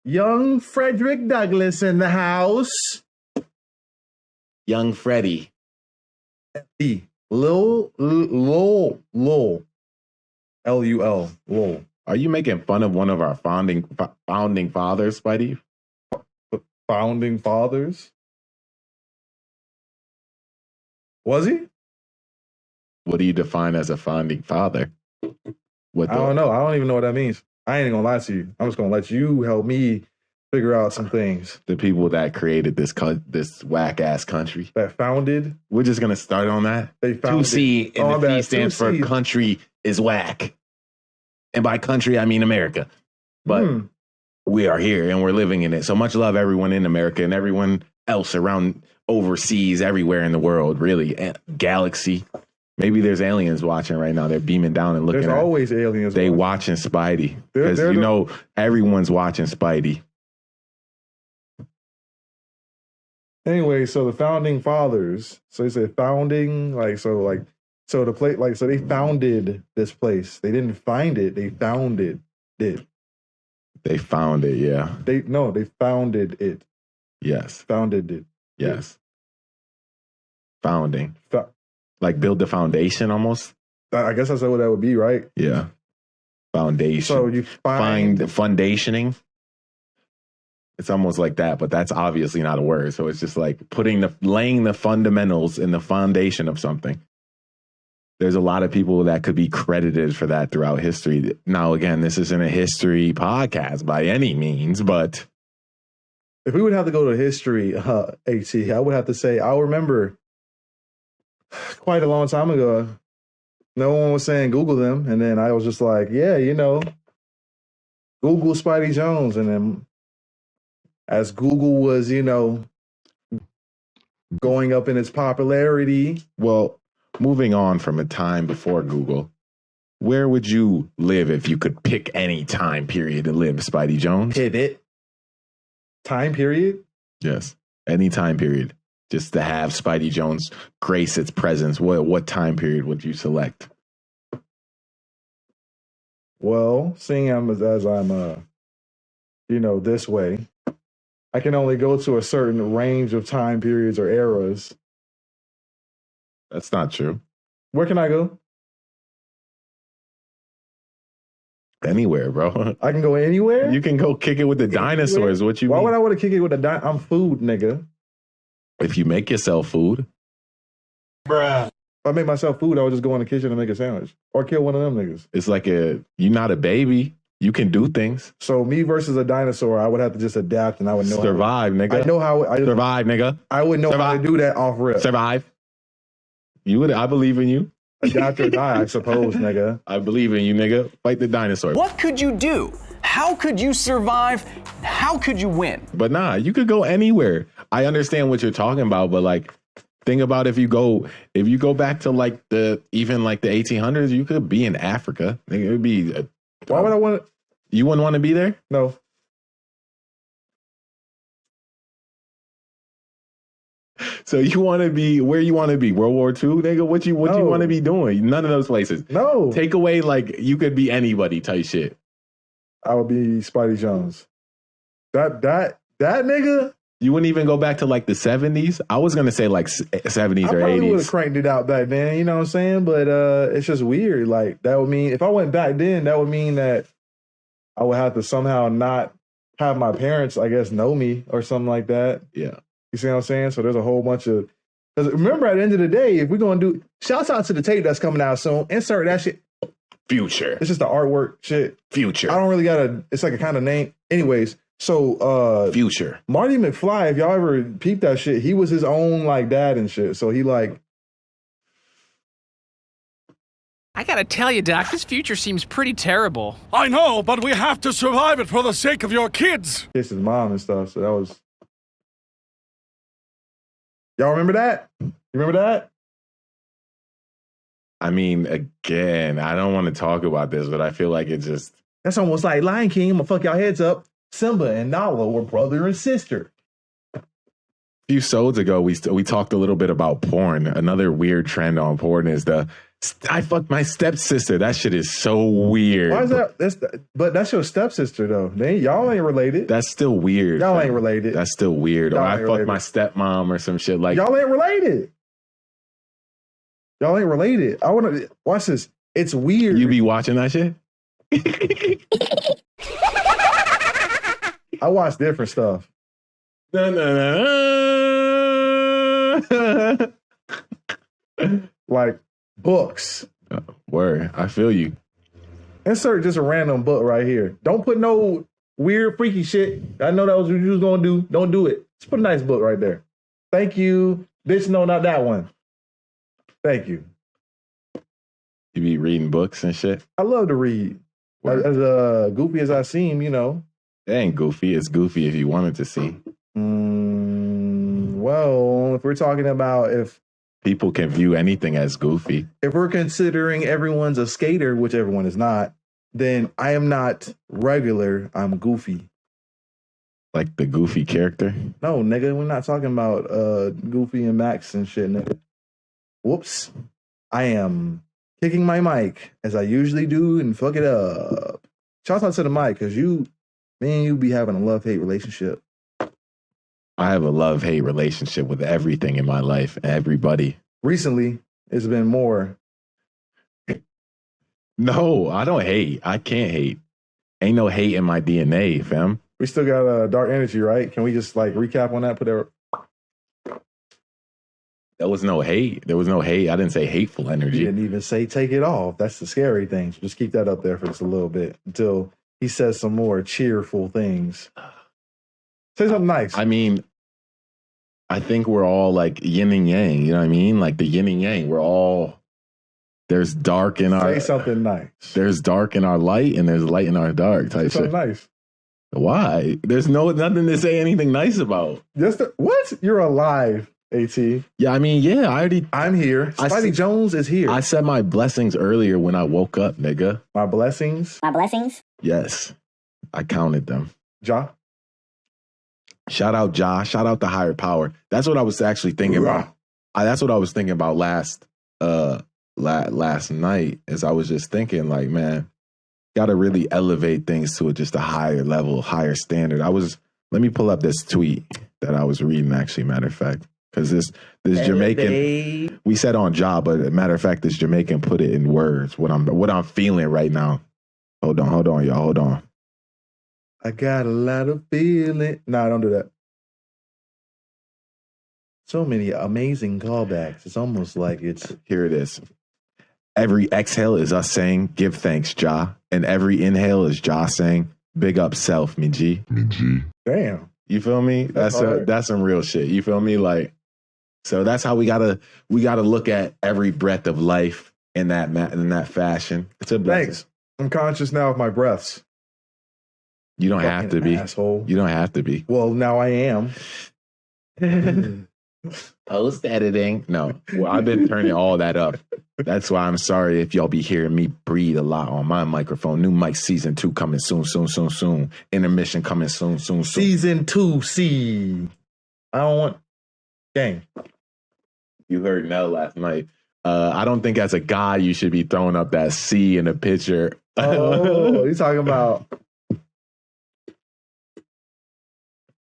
Young Frederick Douglass in the house. Young Freddie. Lul. Lul. Lul. Are you making fun of one of our founding fathers, Spidey? Founding fathers? Was he? What do you define as a founding father? I don't know. I don't even know what that means. I ain't gonna lie to you. I'm just gonna let you help me figure out some things. The people that created this whack ass country that founded. We're just gonna start on that. They founded. 2C and the P stands for country is whack, and by country I mean America. But we are here and we're living in it. So much love, everyone in America and everyone else around overseas, everywhere in the world, really, galaxy. Maybe there's aliens watching right now. They're beaming down and looking. There's always aliens. They watching Spidey because you know everyone's watching Spidey. Anyway, so the founding fathers. So they said founding, so the place, so they founded this place. They didn't find it. They founded it. They found it. Yeah. They founded it. Yes. Founded it. Yes. Founding. Like build the foundation almost. I guess that's what that would be, right? Yeah. Foundation. So you find the foundationing. It's almost like that, but that's obviously not a word. So it's just like laying the fundamentals in the foundation of something. There's a lot of people that could be credited for that throughout history. Now, again, this isn't a history podcast by any means, but if we would have to go to history, AT, I would have to say, I remember quite a long time ago, no one was saying Google them. And then I was just like, yeah, Google Spidey Jones. And then as Google was, going up in its popularity. Well, moving on from a time before Google, where would you live if you could pick any time period to live, Spidey Jones? Pivot. Time period? Yes. Any time period. Just to have Spidey Jones grace its presence. What time period would you select? Well, seeing as I'm this way, I can only go to a certain range of time periods or eras. That's not true. Where can I go? Anywhere, bro. I can go anywhere? You can go kick it with the dinosaurs. What you Why mean? would I want to kick it with the I'm food, nigga. If you make yourself food. Bruh. If I make myself food, I would just go in the kitchen and make a sandwich. Or kill one of them niggas. It's like you're not a baby. You can do things. So me versus a dinosaur, I would have to just adapt and I would know survive, nigga. I know how survive, nigga. I would know how to do that off rip. Survive. You would. I believe in you. Adapt or die, I suppose, nigga. I believe in you, nigga. Fight the dinosaur. What could you do? How could you survive? How could you win? But nah, you could go anywhere. I understand what you're talking about, but like, think about if you go back to the 1800s, you could be in Africa. It would be. Why would I want to? You wouldn't want to be there? No. So you want to be where you want to be? World War II, nigga? What you want to be doing? None of those places. No. Take away you could be anybody type shit. I would be Spidey Jones. That nigga. You wouldn't even go back to the 70s? I was going to say 70s or 80s. I probably would have cranked it out back then, you know what I'm saying? But it's just weird. That would mean, if I went back then, that would mean that I would have to somehow not have my parents, I guess, know me or something like that. Yeah. You see what I'm saying? So there's a whole bunch of, because remember at the end of the day, if we're going to do, shouts out to the tape that's coming out soon, insert that shit. Future. It's just the artwork shit. Future. I don't really it's like a kind of name. Anyways. So Future. Marty McFly, if y'all ever peeped that shit, he was his own dad and shit. So he I gotta tell you, Doc, this future seems pretty terrible. I know, but we have to survive it for the sake of your kids. kissed his mom and stuff. So that was. Y'all remember that? You remember that? I mean, again, I don't want to talk about this, but I feel like it just. That's almost like Lion King. I'm gonna fuck y'all heads up. Simba and Nala were brother and sister. A few sodes ago, we talked a little bit about porn. Another weird trend on porn is the I fucked my stepsister. That shit is so weird. Why is that? But that's your stepsister though. Y'all ain't related. That's still weird. Y'all ain't related. That's still weird. Or I fucked my stepmom or some shit like. Y'all ain't related. Y'all ain't related. I want to watch this. It's weird. You be watching that shit? I watch different stuff. Like books. Word. I feel you. Insert just a random book right here. Don't put no weird, freaky shit. I know that was what you was going to do. Don't do it. Just put a nice book right there. Thank you. Bitch, no, not that one. Thank you. You be reading books and shit? I love to read. As goofy as I seem, you know. It ain't goofy. It's goofy if you wanted to see. Well, if we're talking about if people can view anything as goofy. If we're considering everyone's a skater, which everyone is not, then I am not regular. I'm goofy. Like the goofy character? No, nigga, we're not talking about Goofy and Max and shit, nigga. Whoops. I am kicking my mic as I usually do and fuck it up. Shout out to the mic because me and you be having a love-hate relationship. I have a love-hate relationship with everything in my life, everybody. Recently, it's been more. No, I don't hate. I can't hate. Ain't no hate in my DNA, fam. We still got dark energy, right? Can we just like recap on that? There was no hate. There was no hate. I didn't say hateful energy. You didn't even say take it off. That's the scary thing. So just keep that up there for just a little bit until he says some more cheerful things. Say something nice. I mean, I think we're all like yin and yang. You know what I mean? Like the yin and yang. We're all, there's dark in our. Say something nice. There's dark in our light and there's light in our dark type Say something shit. nice. Why? There's nothing to say anything nice about. What? You're alive, AT. Yeah, I mean, yeah, I'm here. Spidey Jones is here. I said my blessings earlier when I woke up, nigga. My blessings? My blessings? Yes. I counted them. Ja? Shout out Ja. Shout out the higher power. That's what I was actually thinking about. That's what I was thinking about last night, as I was just thinking, like, man, got to really elevate things to just a higher level, higher standard. Let me pull up this tweet that I was reading, actually, matter of fact, because this Jamaican, we said on Ja, but matter of fact, this Jamaican put it in words, what I'm feeling right now. Hold on, y'all, hold on. I got a lot of feeling. Nah, don't do that. So many amazing callbacks. It's almost like it's... Here it is. Every exhale is us saying, give thanks, Ja. And every inhale is Ja saying, big up self, me G. Damn. You feel me? That's some real shit. You feel me? Like, so that's how we gotta look at every breath of life in that fashion. It's a blessing. Thanks. I'm conscious now of my breaths. You don't have to be. Asshole. You don't have to be. Well, now I am. Post editing. No. Well, I've been turning all that up. That's why I'm sorry if y'all be hearing me breathe a lot on my microphone. New mic season 2 coming soon. Intermission coming soon. Season 2C. I don't want... Dang. You heard Nell last night. I don't think as a guy you should be throwing up that C in a picture. Oh, you talking about...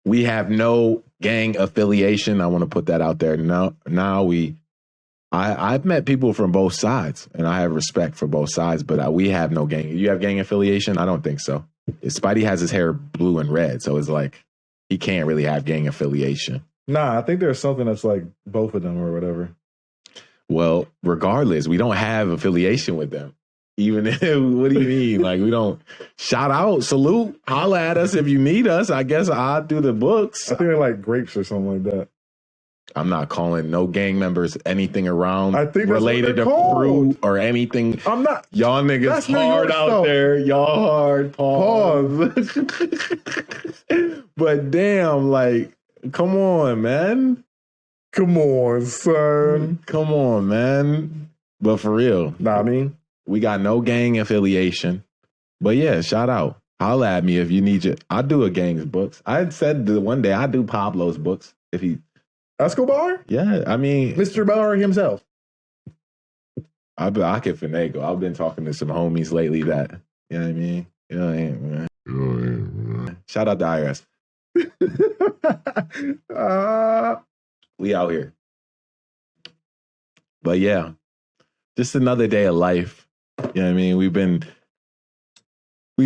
We have no gang affiliation. I want to put that out there. I've met people from both sides, and I have respect for both sides, but we have no gang. You have gang affiliation? I don't think so. Spidey has his hair blue and red, so it's like he can't really have gang affiliation. Nah, I think there's something that's like both of them or whatever. Well, regardless, we don't have affiliation with them. Even if, what do you mean? Like, we don't shout out, salute, holla at us if you need us. I guess I'll do the books. I think they're like grapes or something like that. I'm not calling no gang members anything around I think related to fruit or anything. I'm not. Y'all niggas That's hard out stuff. there. Y'all hard. Pause. But damn, like, come on, man. Come on, son. Come on, man. But for real. Nah, I mean. We got no gang affiliation. But yeah, shout out. Holla at me if you need your... I do a gang's books. I had said the one day I do Pablo's books. If he... Escobar? Yeah, I mean... Mr. Barr himself. I can finagle. I've been talking to some homies lately that, you know what I mean? You know what I mean? Shout out to IRS. We out here. But yeah, just another day of life. You know what I mean? We've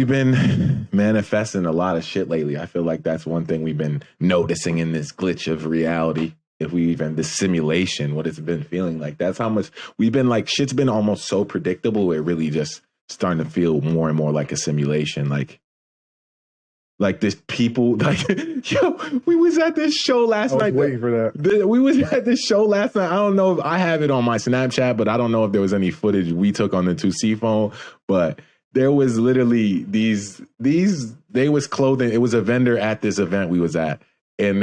been manifesting a lot of shit lately. I feel like that's one thing we've been noticing in this glitch of reality. If we even this simulation, what it's been feeling like. That's how much we've been like, shit's been almost so predictable. It really just starting to feel more and more like a simulation. Like this people, like, yo, we was at this show last night. Waiting for that. We was at this show last night. I don't know if I have it on my Snapchat, but I don't know if there was any footage we took on the 2C phone, but there was literally they was clothing. It was a vendor at this event we was at, and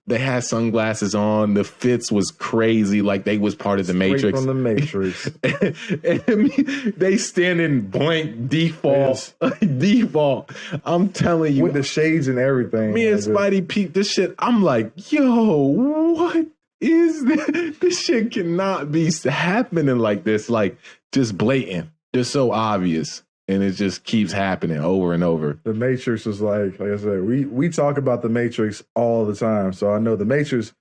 they had sunglasses on. The fits was crazy. Like they was part of the Matrix. From the Matrix. and they standing blank default. Yes. Default. I'm telling you. With the shades and everything. Me and Spidey peeped this shit. I'm like, yo, what is this? This shit cannot be happening like this. Like just blatant. Just so obvious. And it just keeps happening over and over. The Matrix was like I said, we talk about the Matrix all the time. So I know the Matrix,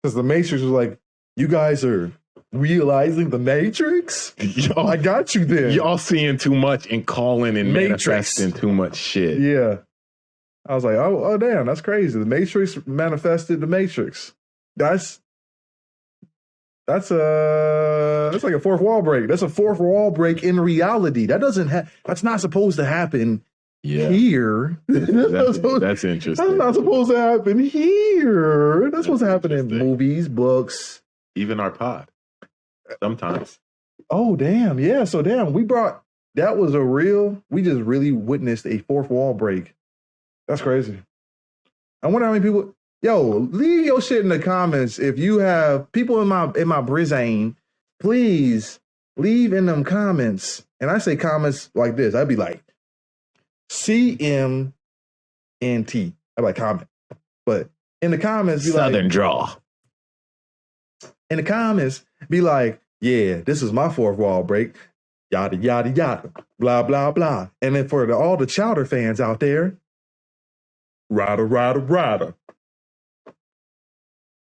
because the Matrix was like, you guys are realizing the Matrix? Y'all, I got you there. Y'all seeing too much and calling and Matrix. manifesting too much shit. Yeah. I was like, oh damn, that's crazy. The Matrix manifested the Matrix. That's like a fourth wall break. That's a fourth wall break in reality. That's not supposed to happen here. That's interesting. That's not supposed to happen here. That's supposed to happen in movies, books. Even our pod. Sometimes. Oh, damn. Yeah. So damn, we just really witnessed a fourth wall break. That's crazy. I wonder how many people. Yo, leave your shit in the comments. If you have people in my Brizane, please leave in them comments. And I say comments like this. I'd be like, CMNT. I'd be like, comment. But in the comments, be Southern like, draw. In the comments, be like, yeah, this is my fourth wall break. Yada, yada, yada. Blah, blah, blah. And then for all the Chowder fans out there, rada, rada, rada.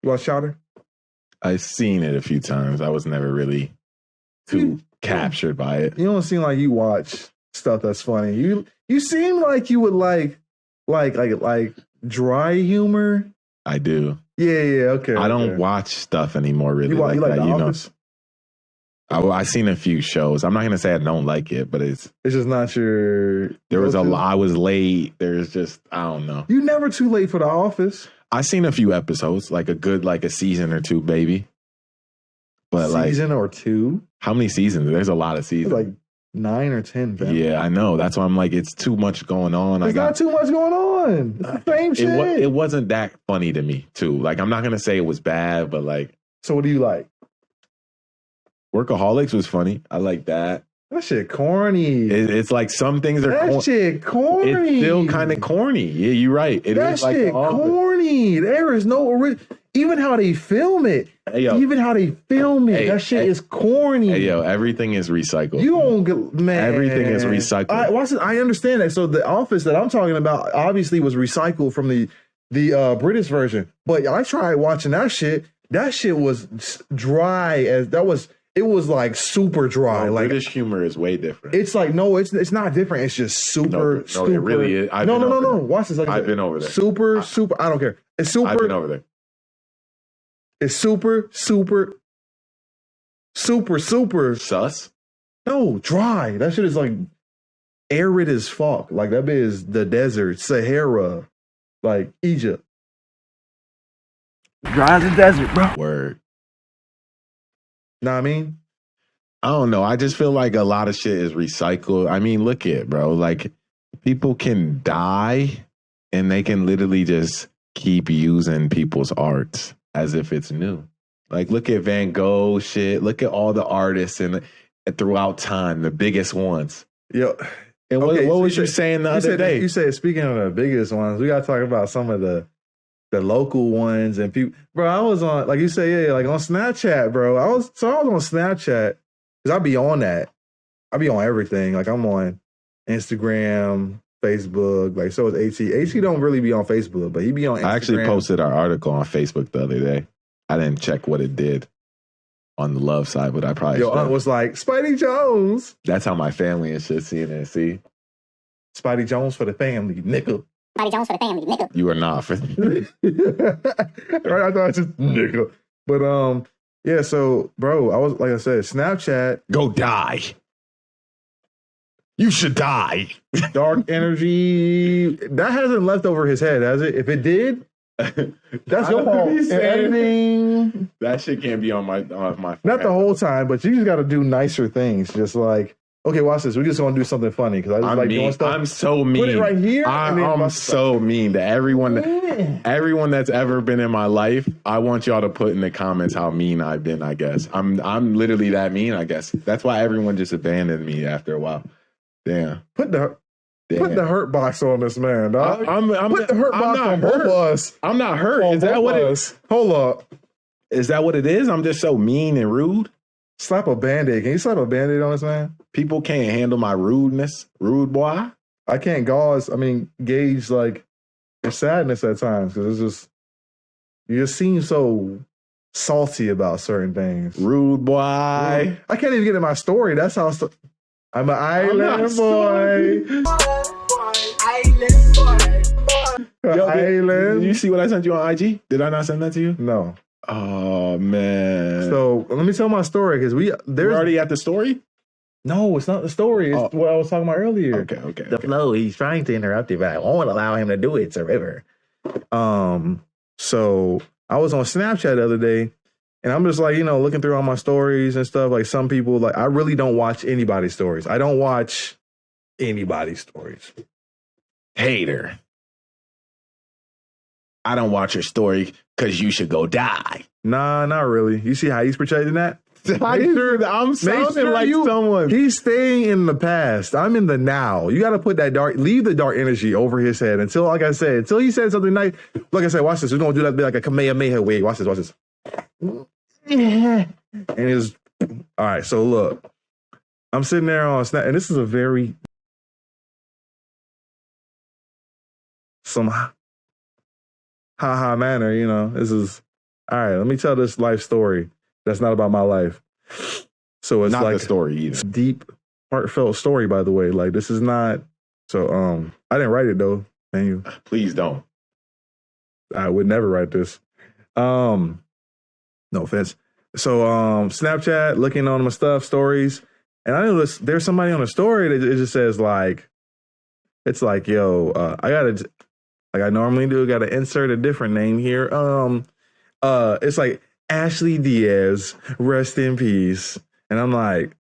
You watch Chowder? I've seen it a few times. I was never really too captured by it. You don't seem like you watch stuff that's funny. You seem like you would like dry humor. I do. Yeah, okay. I don't watch stuff anymore really. You like that, The Office? I've seen a few shows. I'm not gonna say I don't like it, but it's just not your. There was I was late. There's just I don't know. You never too late for The Office. I seen a few episodes, like a season or two, baby. But season or two? How many seasons? There's a lot of seasons. Like 9 or 10. Ben. Yeah, I know. That's why I'm like, it's too much going on. There's not too much going on. It's the same shit. It wasn't that funny to me, too. Like, I'm not gonna say it was bad, but like. So what do you like? Workaholics was funny. I like that. That shit corny. It's like some things are that shit corny. It's still kind of corny. Yeah, you're right. That is shit like corny. There is no even how they film it. Hey, yo. Even how they film it. That shit is corny. Hey, yo, everything is recycled. You don't get, man. Everything is recycled. I understand that. So the Office that I'm talking about obviously was recycled from the British version. But I tried watching that shit. That shit was dry as that was. It was like super dry. No, like British humor is way different. It's like it's not different. It's just super. No, it really is. No. Watch this. I've been over there. Super. I don't care. It's super. I've been over there. It's super sus. No, dry. That shit is like arid as fuck. Like that bit is the desert, Sahara, like Egypt. Dry as the desert, bro. Word. Know what I mean? I don't know. I just feel like a lot of shit is recycled. I mean, look at bro. Like people can die and they can literally just keep using people's arts as if it's new. Like look at Van Gogh shit. Look at all the artists and throughout time, the biggest ones. Yeah. And what was you saying the other day? You said speaking of the biggest ones, we gotta talk about some of the local ones and people. Bro, I was on, like you say, yeah, like on Snapchat, bro. I was on Snapchat Because I be on that. I be on everything. Like I'm on Instagram, Facebook. Like so is HC. HC don't really be on Facebook, but he be on Instagram. I actually posted our article on Facebook the other day. I didn't check what it did on the love side, but I probably Your aunt was like, Spidey Jones. That's how my family and shit seeing it. See? Spidey Jones for the family, nickel. Spidey Jones for the family, nickel. You are not. Right? I thought it's just nickel. But yeah, so bro, I was like I said, Snapchat. Go die. You should die. Dark energy. That hasn't left over his head, has it? If it did, that's your fault. Editing. That shit can't be on my Not the whole time, but you just got to do nicer things. Just like, okay, watch this. We're just gonna do something funny because I just like doing stuff. I'm so mean. Put it right here. I'm so mean to everyone that's ever been in my life. I want y'all to put in the comments how mean I've been. I guess I'm literally that mean. I guess that's why everyone just abandoned me after a while. Damn. Put the hurt box on this man, dog. Put the hurt box on both of us. I'm not hurt. Is that what it is? Hold up. Is that what it is? I'm just so mean and rude. Slap a Band-Aid. Can you slap a Band-Aid on this man? People can't handle my rudeness. Rude boy. I can't gauge like your sadness at times because it's just you just seem so salty about certain things. Rude boy. I can't even get in my story. That's how I'm an island boy. Island boy. Yo, Island. Did you see what I sent you on IG? Did I not send that to you? No. Oh man. So let me tell my story because we're already at the story. No, it's not the story. It's what I was talking about earlier. Okay. The flow. He's trying to interrupt it, but I won't allow him to do it. It's a river. So I was on Snapchat the other day, and I'm just like, looking through all my stories and stuff. Like some people, like I really don't watch anybody's stories. I don't watch anybody's stories. Hater. I don't watch your story because you should go die. Nah, not really. You see how he's projecting that? I'm sounding like someone. He's staying in the past. I'm in the now. You got to put that leave the dark energy over his head until, like I said, until he said something nice. Like I said, watch this. We're going to do that, be like a Kamehameha wave. Watch this. And it's, all right, so look. I'm sitting there on Snap, and this is a very, some ha-ha manner, This is, all right, let me tell this life story. That's not about my life. So it's not like the story either. Deep, heartfelt story, by the way. Like this is not. So I didn't write it though. Thank you. Please don't. I would never write this. No offense. So Snapchat, looking on my stuff, stories, and I noticed there's somebody on a story that it just says like, it's like, yo, I gotta, like I normally do, gotta insert a different name here. It's like Ashley Diaz, rest in peace. And I'm like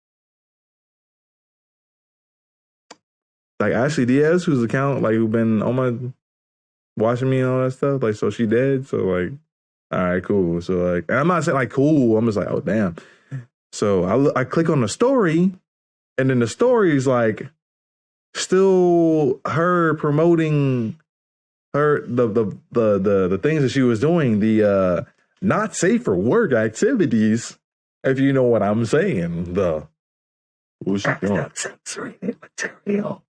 Ashley Diaz, whose account, like, who been on my, watching me and all that stuff. Like, so she dead. So, like, all right, cool. So, like, and I'm not saying, like, cool. I'm just like, oh, damn. So I click on the story, and then the story is, like, still her promoting her, the things that she was doing, the, not safe for work activities, if you know what I'm saying. The what's she doing? Censoring material.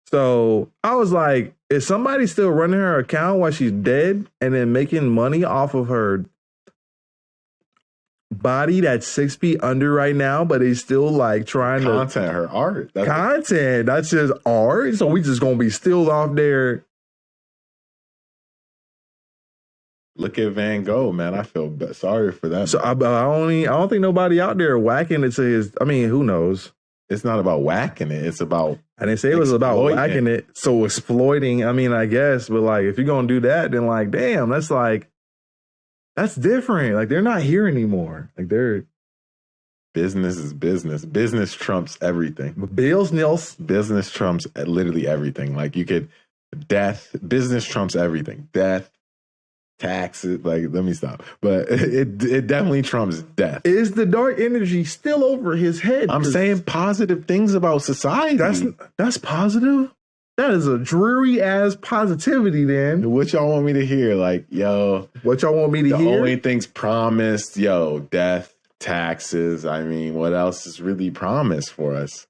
So I was like, is somebody still running her account while she's dead and then making money off of her body that's 6 feet under right now, but he's still like trying content, her art. That's just art. So we just gonna be still off there. Look at Van Gogh, man. I feel sorry for that. So I don't think nobody out there whacking it to his. I mean, who knows? It's not about whacking it. It's about. I didn't say it was about whacking it. So exploiting. I mean, I guess, but like, if you're gonna do that, then like, damn, that's different. Like, they're not here anymore. Like, they're. Business is business. Business trumps everything. Business trumps literally everything. Like, you could death. Business trumps everything. Death. Taxes, like, let me stop. But it definitely trumps death. Is the dark energy still over his head? I'm saying positive things about society. That's positive? That is a dreary ass positivity then. What y'all want me to hear? Like, yo. What y'all want me to hear? The only things promised, yo, death, taxes. I mean, what else is really promised for us?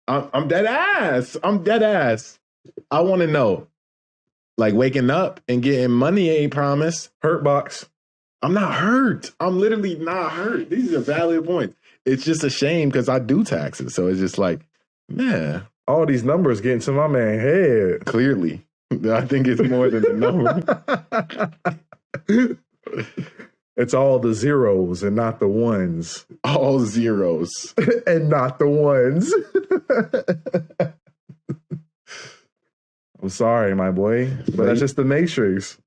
I'm dead ass. I'm dead ass. I want to know. Like waking up and getting money ain't promised. Hurt box. I'm not hurt. I'm literally not hurt. These are valid points. It's just a shame because I do taxes. So it's just like, man. All these numbers getting to my man head. Clearly. I think it's more than the number. It's all the zeros and not the ones. All zeros. And not the ones. I'm sorry, my boy. But that's just the matrix.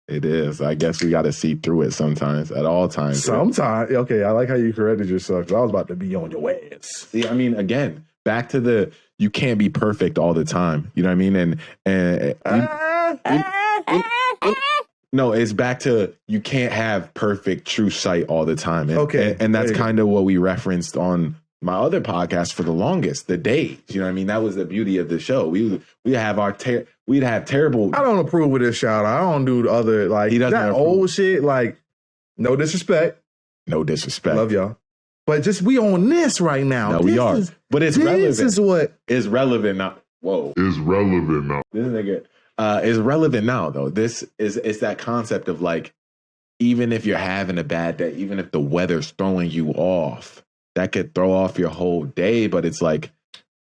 It is. I guess we got to see through it sometimes, at all times. Sometimes. Okay, I like how you corrected yourself. 'Cause I was about to be on your ass. See, I mean, again, back to the, you can't be perfect all the time. You know what I mean? No, it's back to you can't have perfect true sight all the time. And that's kind of what we referenced on my other podcast for the longest, the days. You know what I mean? That was the beauty of the show. We have we'd have terrible. I don't approve of this shout out. I don't do the other like He doesn't that approve. old shit. Like, no disrespect. No disrespect. Love y'all. But just we on this right now. No, we are. But it's relevant. This is what is relevant now. Whoa. Is relevant now. This nigga is relevant now, though. It's that concept of like, even if you're having a bad day, even if the weather's throwing you off, that could throw off your whole day. But it's like,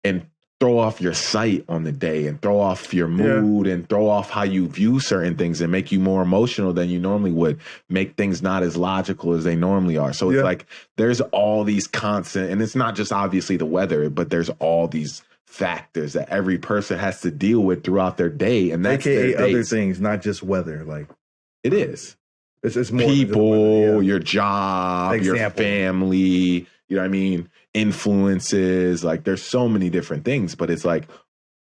and throw off your sight on the day and throw off your mood and throw off how you view certain things and make you more emotional than you normally would, make things not as logical as they normally are. So it's like, there's all these constant, and it's not just obviously the weather, but there's all these factors that every person has to deal with throughout their day, and that's AKA other things, not just weather. Like it is. It's more people, your job, your Example. family. You know what I mean? Influences. Like there's so many different things, but it's like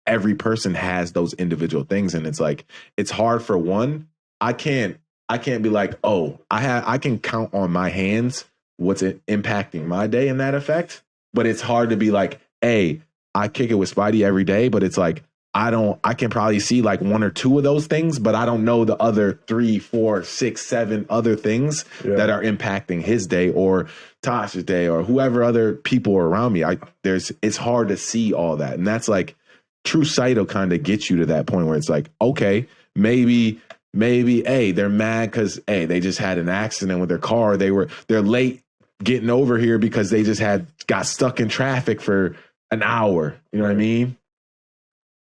every person has those individual things, and it's like it's hard for one. I can't be like, oh, I can count on my hands what's impacting my day in that effect, but it's hard to be like, hey, I kick it with Spidey every day, but it's like, I can probably see like one or two of those things, but I don't know the other 3, 4, 6, 7 other things that are impacting his day or Tasha's day or whoever other people are around me. It's hard to see all that. And that's like true sight will kind of get you to that point where it's like, okay, maybe, hey, they're mad because, hey, they just had an accident with their car. They're late getting over here because they just got stuck in traffic for an hour. You know what I mean?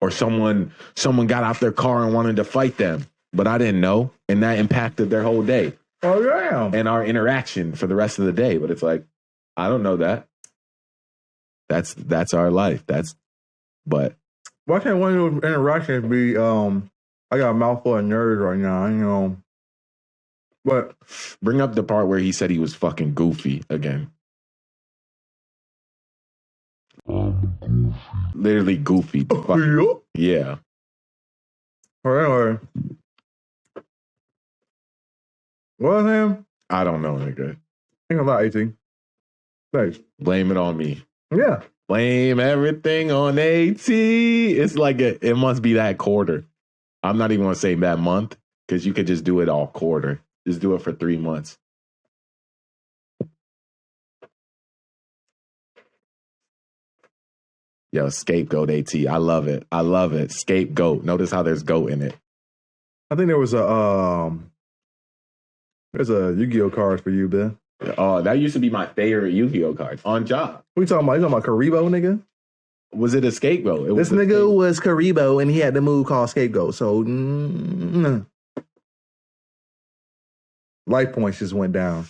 Or someone got out their car and wanted to fight them, but I didn't know, and that impacted their whole day. Oh yeah, and our interaction for the rest of the day. But it's like, I don't know that. That's our life. But why can't one of those interactions be? I got a mouthful of nerds right now. You know, but bring up the part where he said he was fucking goofy again. Literally goofy. Yeah. All right, all right. What him? I don't know, nigga. Ain't gonna lie, 18. Thanks. Blame it on me. Yeah. Blame everything on AT. It's like it must be that quarter. I'm not even gonna say that month because you could just do it all quarter. Just do it for 3 months. Yo, scapegoat AT. I love it. I love it. Scapegoat. Notice how there's goat in it. I think there's a Yu-Gi-Oh card for you, Ben. Oh, that used to be my favorite Yu-Gi-Oh card on job. What you talking about? You talking about Karibo, nigga? Was it a scapegoat? This nigga was Karibo, and he had the move called Scapegoat. So, life points just went down.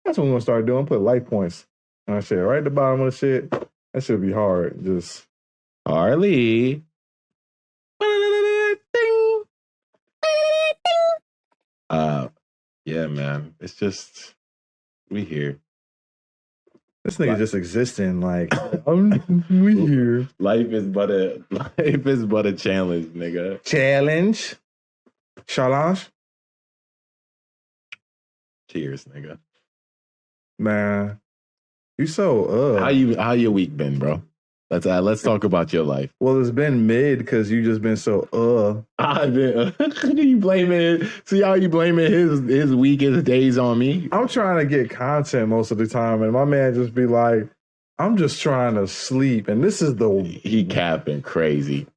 That's what we're gonna start doing. Put life points on that shit right at the bottom of the shit. That should be hard. Just Harley. Yeah, man. It's just we here. This nigga just existing. Like we here. Life is but a challenge, nigga. Challenge. Cheers, nigga. Man, you so How your week been, bro? Let's talk about your life. Well, it's been mid because you just been so You blaming? See how you blaming his weakest days on me? I'm trying to get content most of the time, and my man just be like, "I'm just trying to sleep," and this is he capping crazy.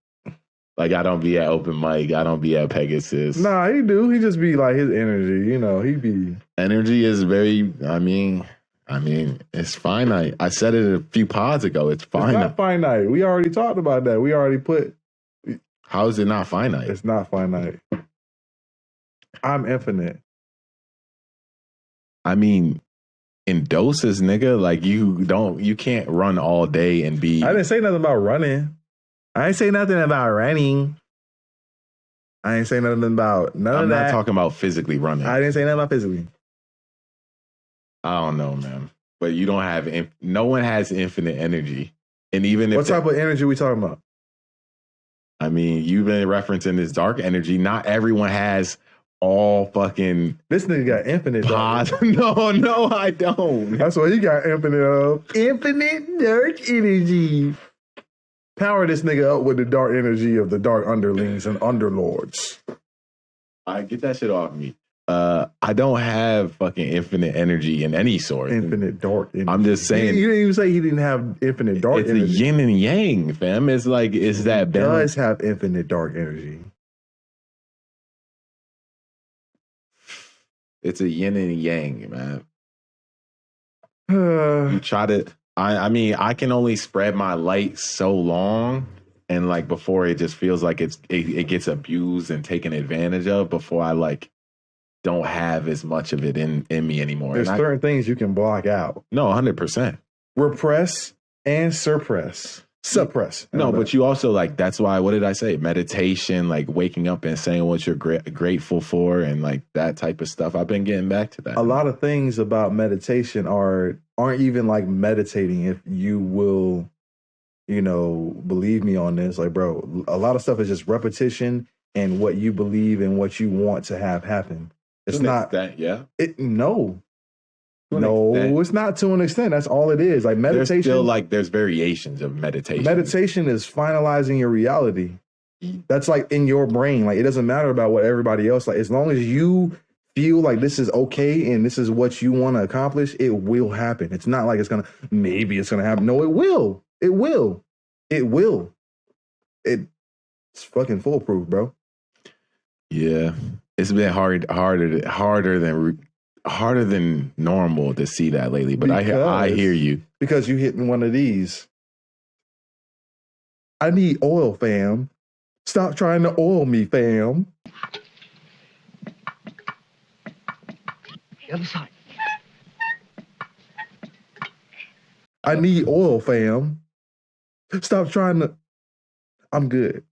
Like I don't be at open mic, I don't be at Pegasus. Nah, he do. He just be like his energy, you know. He be energy is very. I mean, it's finite. I said it a few pods ago. It's finite. It's not finite. We already talked about that. We already put. How is it not finite? It's not finite. I'm infinite. I mean, in doses, nigga. Like you can't run all day and be. I didn't say nothing about running. I ain't say nothing about running. I ain't say nothing about none of that. I'm not talking about physically running. I didn't say nothing about physically. I don't know, man. But you don't have. No one has infinite energy, and even if what type of energy we talking about? I mean, you've been referencing this dark energy. Not everyone has all fucking. This nigga got infinite. No, I don't. That's what he got infinite of. Infinite dark energy. Power this nigga up with the dark energy of the dark underlings and underlords. All right, get that shit off me. I don't have fucking infinite energy in any sort. Infinite dark energy. I'm just saying. You didn't even say he didn't have infinite dark energy. It's a yin and yang, fam. It's like, it's that balance. He does have infinite dark energy. It's a yin and yang, man. You try to. I mean, I can only spread my light so long, and like before it just feels like it gets abused and taken advantage of before I like don't have as much of it in me anymore. There's certain things you can block out. No, 100%. Repress and suppress. No, but you also like, that's why, what did I say? Meditation, like waking up and saying what you're grateful for and like that type of stuff. I've been getting back to that. A lot of things about meditation aren't even like meditating, if you will, you know, believe me on this. Like, bro, a lot of stuff is just repetition and what you believe and what you want to have happen. It's not that, yeah. No, it's not to an extent. That's all it is. Like meditation. There's still like there's variations of meditation. Meditation is finalizing your reality. That's like in your brain. Like it doesn't matter about what everybody else like. As long as you feel like this is okay and this is what you want to accomplish, it will happen. It's not like maybe it's gonna happen. No, it will. It will. It will. It's fucking foolproof, bro. Yeah, it's been harder than normal to see that lately. But I hear you. Because you hitting one of these. I need oil, fam. Stop trying to oil me, fam. The other side. I need oil, fam. Stop trying to. I'm good.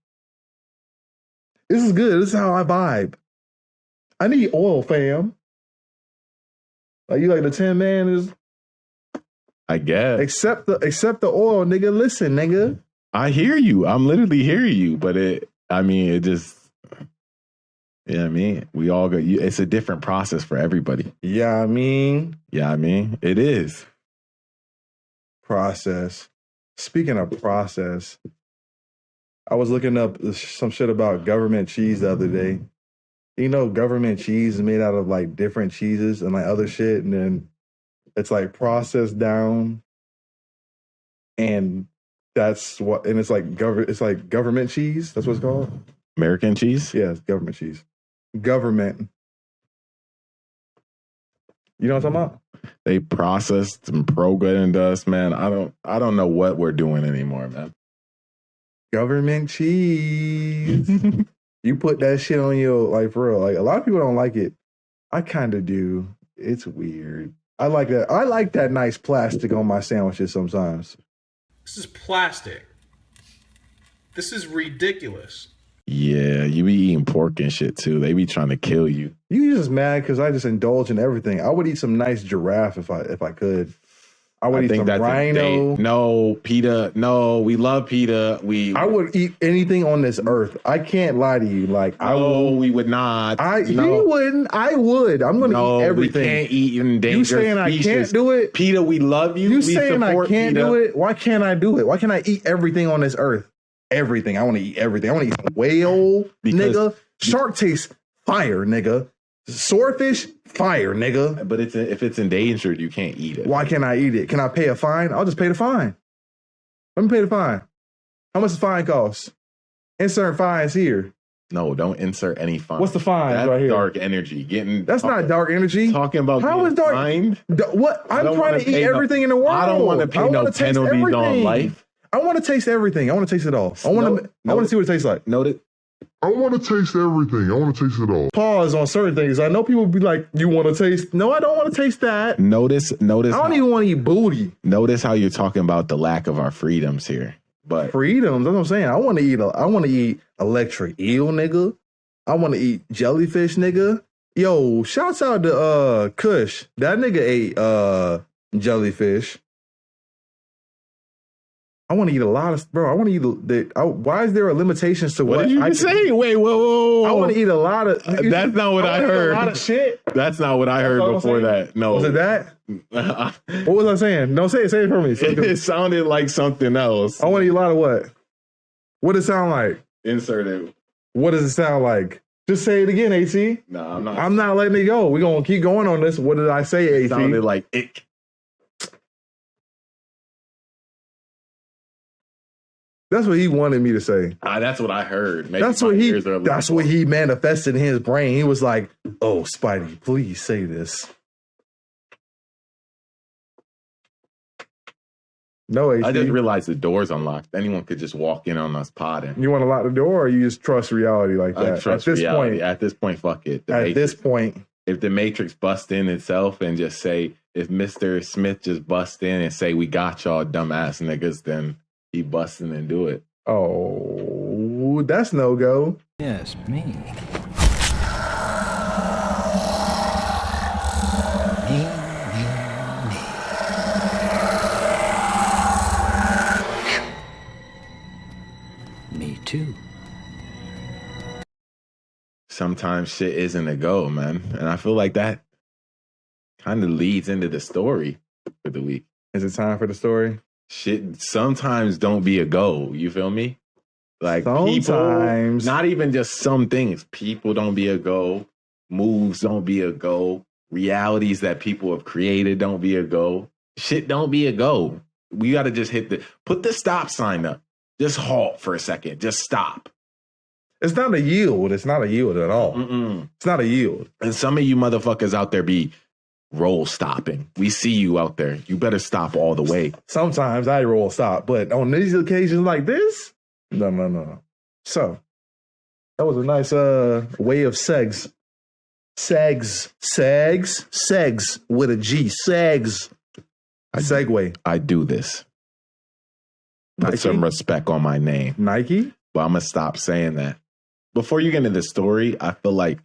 This is good. This is how I vibe. I need oil, fam. Like you like the 10 man is. I guess. Accept the oil, nigga. Listen, nigga. I hear you. I'm literally hearing you, but it just. Yeah, I mean, we all go. It's a different process for everybody. Yeah, I mean, it is. Process. Speaking of process, I was looking up some shit about government cheese the other day. You know, government cheese is made out of like different cheeses and like other shit, and then it's like processed down, and that's what. And it's like government cheese. That's what it's called. American cheese. Yeah, it's government cheese. Government. You know what I'm talking about? They processed and programmed us, man. I don't know what we're doing anymore, man. Government cheese. You put that shit on your, like, for real. Like, a lot of people don't like it. I kind of do. It's weird. I like that. I like that nice plastic on my sandwiches sometimes. This is plastic. This is ridiculous. Yeah, you be eating pork and shit too. They be trying to kill you. You just mad because I just indulge in everything. I would eat some nice giraffe if I could. I would eat some rhino. No, PETA. No, we love PETA. I would eat anything on this earth. I can't lie to you. Like, we would not. He wouldn't. I would. I'm going to eat everything. We can't eat endangered You saying species. I can't do it? PETA, we love you. You saying I can't do it? Why can't I do it? Why can't I eat everything on this earth? Everything. I want to eat everything. I want to eat some whale, nigga. Shark tastes fire, nigga. Swordfish, fire, nigga. But if it's endangered, you can't eat it. Why can't I eat it? Can I pay a fine? I'll just pay the fine. Let me pay the fine. How much the fine cost? Insert fines here. No, don't insert any fine. What's the fine right here? Dark energy. That's not dark energy. Talking about how is dark? What? I'm trying to eat everything in the world. I don't want to pay no penalties on life. I want to taste everything. I want to taste it all. I want to see what it tastes like. Note it. I want to taste everything. I want to taste it all. Pause on certain things. I know people be like, you want to taste? No, I don't want to taste that. Notice. I don't even want to eat booty. Notice how you're talking about the lack of our freedoms here. But freedoms, that's what I'm saying. I want to eat electric eel, nigga. I want to eat jellyfish, nigga. Yo, shouts out to Kush. That nigga ate jellyfish. I want to eat a lot of, bro. I want to eat why is there a limitations to what did you say? Wait, whoa. I want to eat a lot of. That's not what I heard. A lot of shit. That's not what I heard before that. No. Was it that? What was I saying? No, say it for me. It sounded like something else. I want to eat a lot of what? What does it sound like? Insert it. What does it sound like? Just say it again, AC. No, I'm not. I'm not letting it go. We're going to keep going on this. What did I say, AC? It sounded like ick. That's what he wanted me to say. That's what I heard. Maybe that's what he manifested in his brain. He was like, "Oh, Spidey, please say this." No, AC. I didn't realize the door's unlocked. Anyone could just walk in on us potting. You want to lock the door, or you just trust reality like that? I trust reality. At this point, fuck it. This point, if the Matrix busts in itself and just say, if Mr. Smith just busts in and say, "We got y'all, dumbass niggas," then he busts in and do it. Oh, that's no go. Yes, me. Me too. Sometimes shit isn't a go, man. And I feel like that kind of leads into the story for the week. Is it time for the story? Shit sometimes don't be a go. You feel me? Like sometimes. People, not even just some things. People don't be a go. Moves don't be a go. Realities that people have created don't be a go. Shit don't be a go. We got to just put the stop sign up. Just halt for a second. Just stop. It's not a yield. It's not a yield at all. It's not a yield. And some of you motherfuckers out there be roll stopping. We see you out there. You better stop all the way. Sometimes I roll stop, but on these occasions like this, no. So that was a nice way of segs with a G. Segs. Segue. I do this. Put Nike? some respect on my name. Nike? But I'm gonna stop saying that. Before you get into the story, I feel like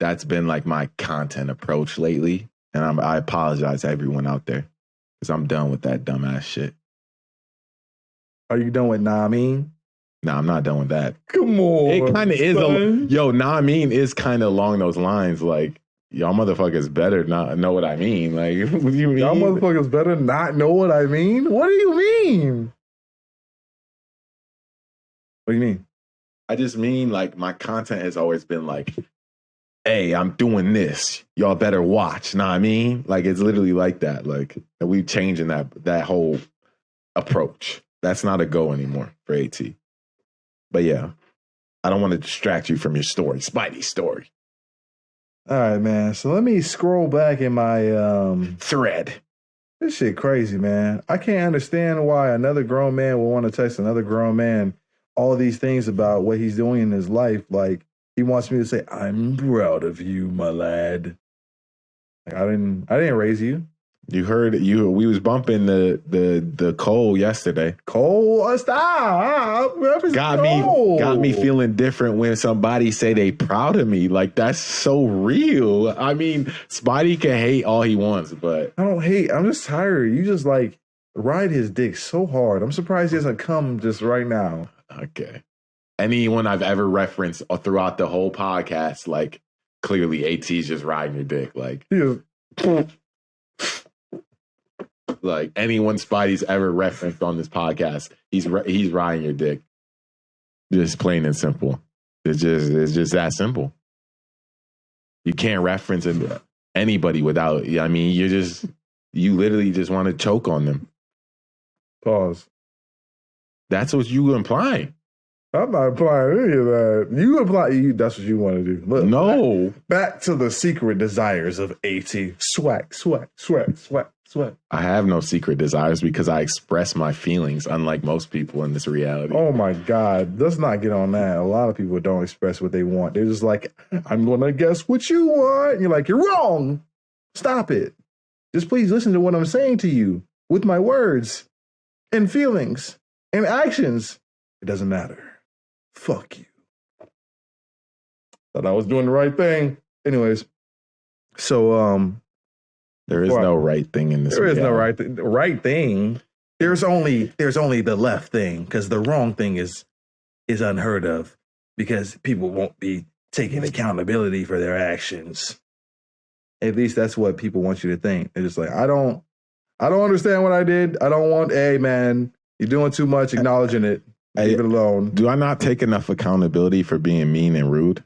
that's been like my content approach lately. And I apologize to everyone out there because I'm done with that dumbass shit. Are you done with nah I mean? Nah, I'm not done with that. Come on. It kind of is. Nah I mean is kind of along those lines. Like, y'all motherfuckers better not know what I mean. Like, what do you mean? Y'all motherfuckers better not know what I mean? What do you mean? What do you mean? I just mean like my content has always been like, hey, I'm doing this. Y'all better watch. Know what I mean? Like, it's literally like that. Like, we changing that whole approach. That's not a go anymore for AT. But yeah, I don't want to distract you from your story. Spidey story. All right, man. So let me scroll back in my thread. This shit crazy, man. I can't understand why another grown man will want to text another grown man all these things about what he's doing in his life. Like, he wants me to say, I'm proud of you, my lad. Like, I didn't raise you. You heard we was bumping the Cole yesterday. Cole, stop. Got me feeling different when somebody say they proud of me. Like, that's so real. I mean, Spidey can hate all he wants, but I don't hate. I'm just tired. You just like ride his dick so hard. I'm surprised he hasn't come just right now. okay. Anyone I've ever referenced throughout the whole podcast, like, clearly AT's just riding your dick. Like, like anyone Spidey's ever referenced on this podcast, he's riding your dick. Just plain and simple. It's just that simple. You can't reference anybody without. I mean, you literally just want to choke on them. Pause. That's what you implying. I'm not implying any of that. You imply that's what you want to do. Look, No. Back to the secret desires of AT. Swag. I have no secret desires because I express my feelings, unlike most people in this reality. Oh my God. Let's not get on that. A lot of people don't express what they want. They're just like, I'm going to guess what you want. And you're like, you're wrong. Stop it. Just please listen to what I'm saying to you with my words and feelings and actions. It doesn't matter. Fuck you. Thought I was doing the right thing. Anyways, so there is no right thing in this. There is no right thing. The right thing. There's only the left thing, because the wrong thing is unheard of, because people won't be taking accountability for their actions. At least that's what people want you to think. They're just like, I don't understand what I did. I don't want. Hey man, you're doing too much. Acknowledging it. Leave it alone. Do I not take enough accountability for being mean and rude?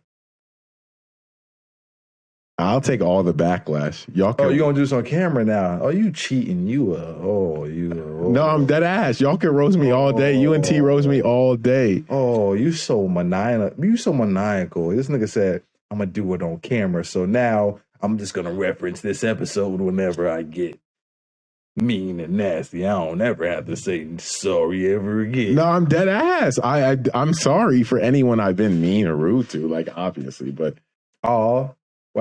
I'll take all the backlash. Y'all can, you gonna do this on camera now? Oh, you cheating? No, I'm dead ass. Y'all can roast me all day. You and T roast me all day. Oh, you so maniacal. You so maniacal. This nigga said, I'm gonna do it on camera. So now I'm just gonna reference this episode whenever I get mean and nasty. I don't ever have to say sorry ever again. No, I'm dead ass. I'm sorry for anyone I've been mean or rude to, like, obviously, but why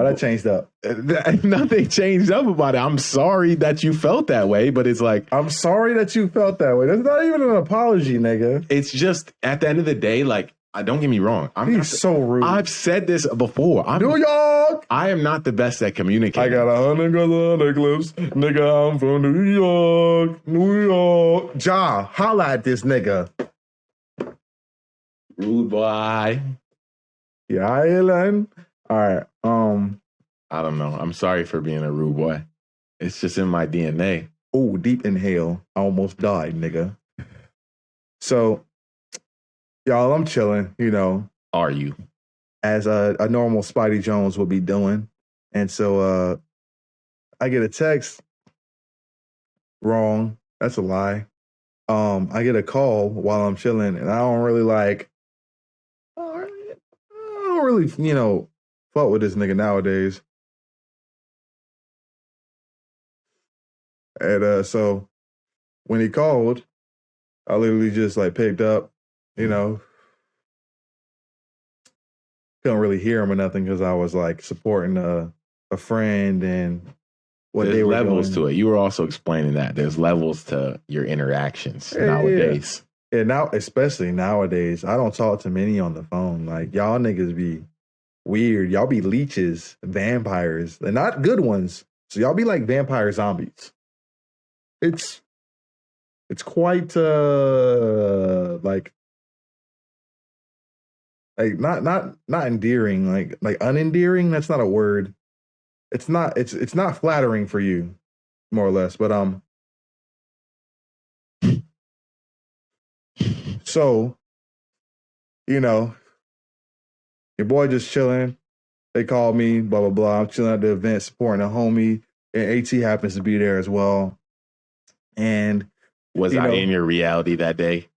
that changed up? Nothing changed up about it. I'm sorry that you felt that way, but it's like, I'm sorry that you felt that way. That's not even an apology, nigga. It's just at the end of the day, like, don't get me wrong. He's so rude. I've said this before. New York. I am not the best at communicating. I got 100 necklace. Nigga, I'm from New York. New York. Ja, holla at this nigga. Rude boy. Yeah, Island. All right. I don't know. I'm sorry for being a rude boy. It's just in my DNA. Oh, deep inhale. I almost died, nigga. So, y'all, I'm chilling, you know. Are you? As a normal Spidey Jones would be doing. And so I get a text. Wrong. That's a lie. I get a call while I'm chilling, and I don't really you know, fuck with this nigga nowadays. And so when he called, I literally just like picked up, you know. Couldn't really hear him or nothing because I was like supporting a friend and what There's they were levels doing. to it. You were also explaining that there's levels to your interactions nowadays. Yeah, now, especially nowadays, I don't talk to many on the phone. Like, y'all niggas be weird. Y'all be leeches, vampires, and not good ones. So y'all be like vampire zombies. It's quite like not endearing, like unendearing. That's not a word. It's not flattering for you, more or less. But so, you know, your boy just chilling. They called me, blah blah blah. I'm chilling at the event, supporting a homie, and AT happens to be there as well. And was I in your reality that day?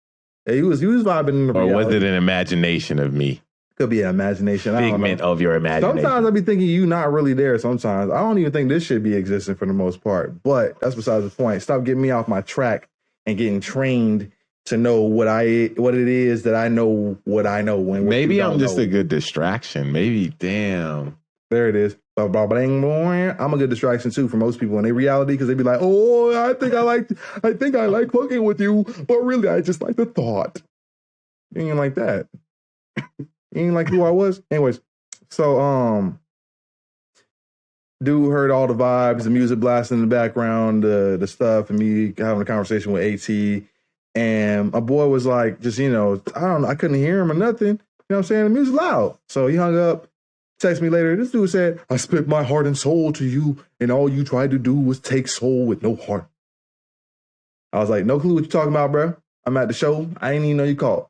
He was vibing in the reality. Or was it an imagination of me? Could be an imagination. Figment of your imagination. Sometimes I be thinking you not really there. Sometimes I don't even think this should be existing for the most part. But that's besides the point. Stop getting me off my track and getting trained to know what it is that I know what I know. When maybe I'm just a good distraction. Maybe, damn. There it is. I'm a good distraction too for most people in their reality because they be like, oh, I think I like fucking with you, but really I just like the thought. You ain't like that. You ain't like who I was. Anyways, so dude heard all the vibes, the music blasting in the background, the stuff, and me having a conversation with AT. And my boy was like, just, I don't know, I couldn't hear him or nothing. You know what I'm saying? The music loud. So he hung up, texted me later. This dude said, I spit my heart and soul to you, and all you tried to do was take soul with no heart. I was like, no clue what you're talking about, bro. I'm at the show. I ain't even know you called.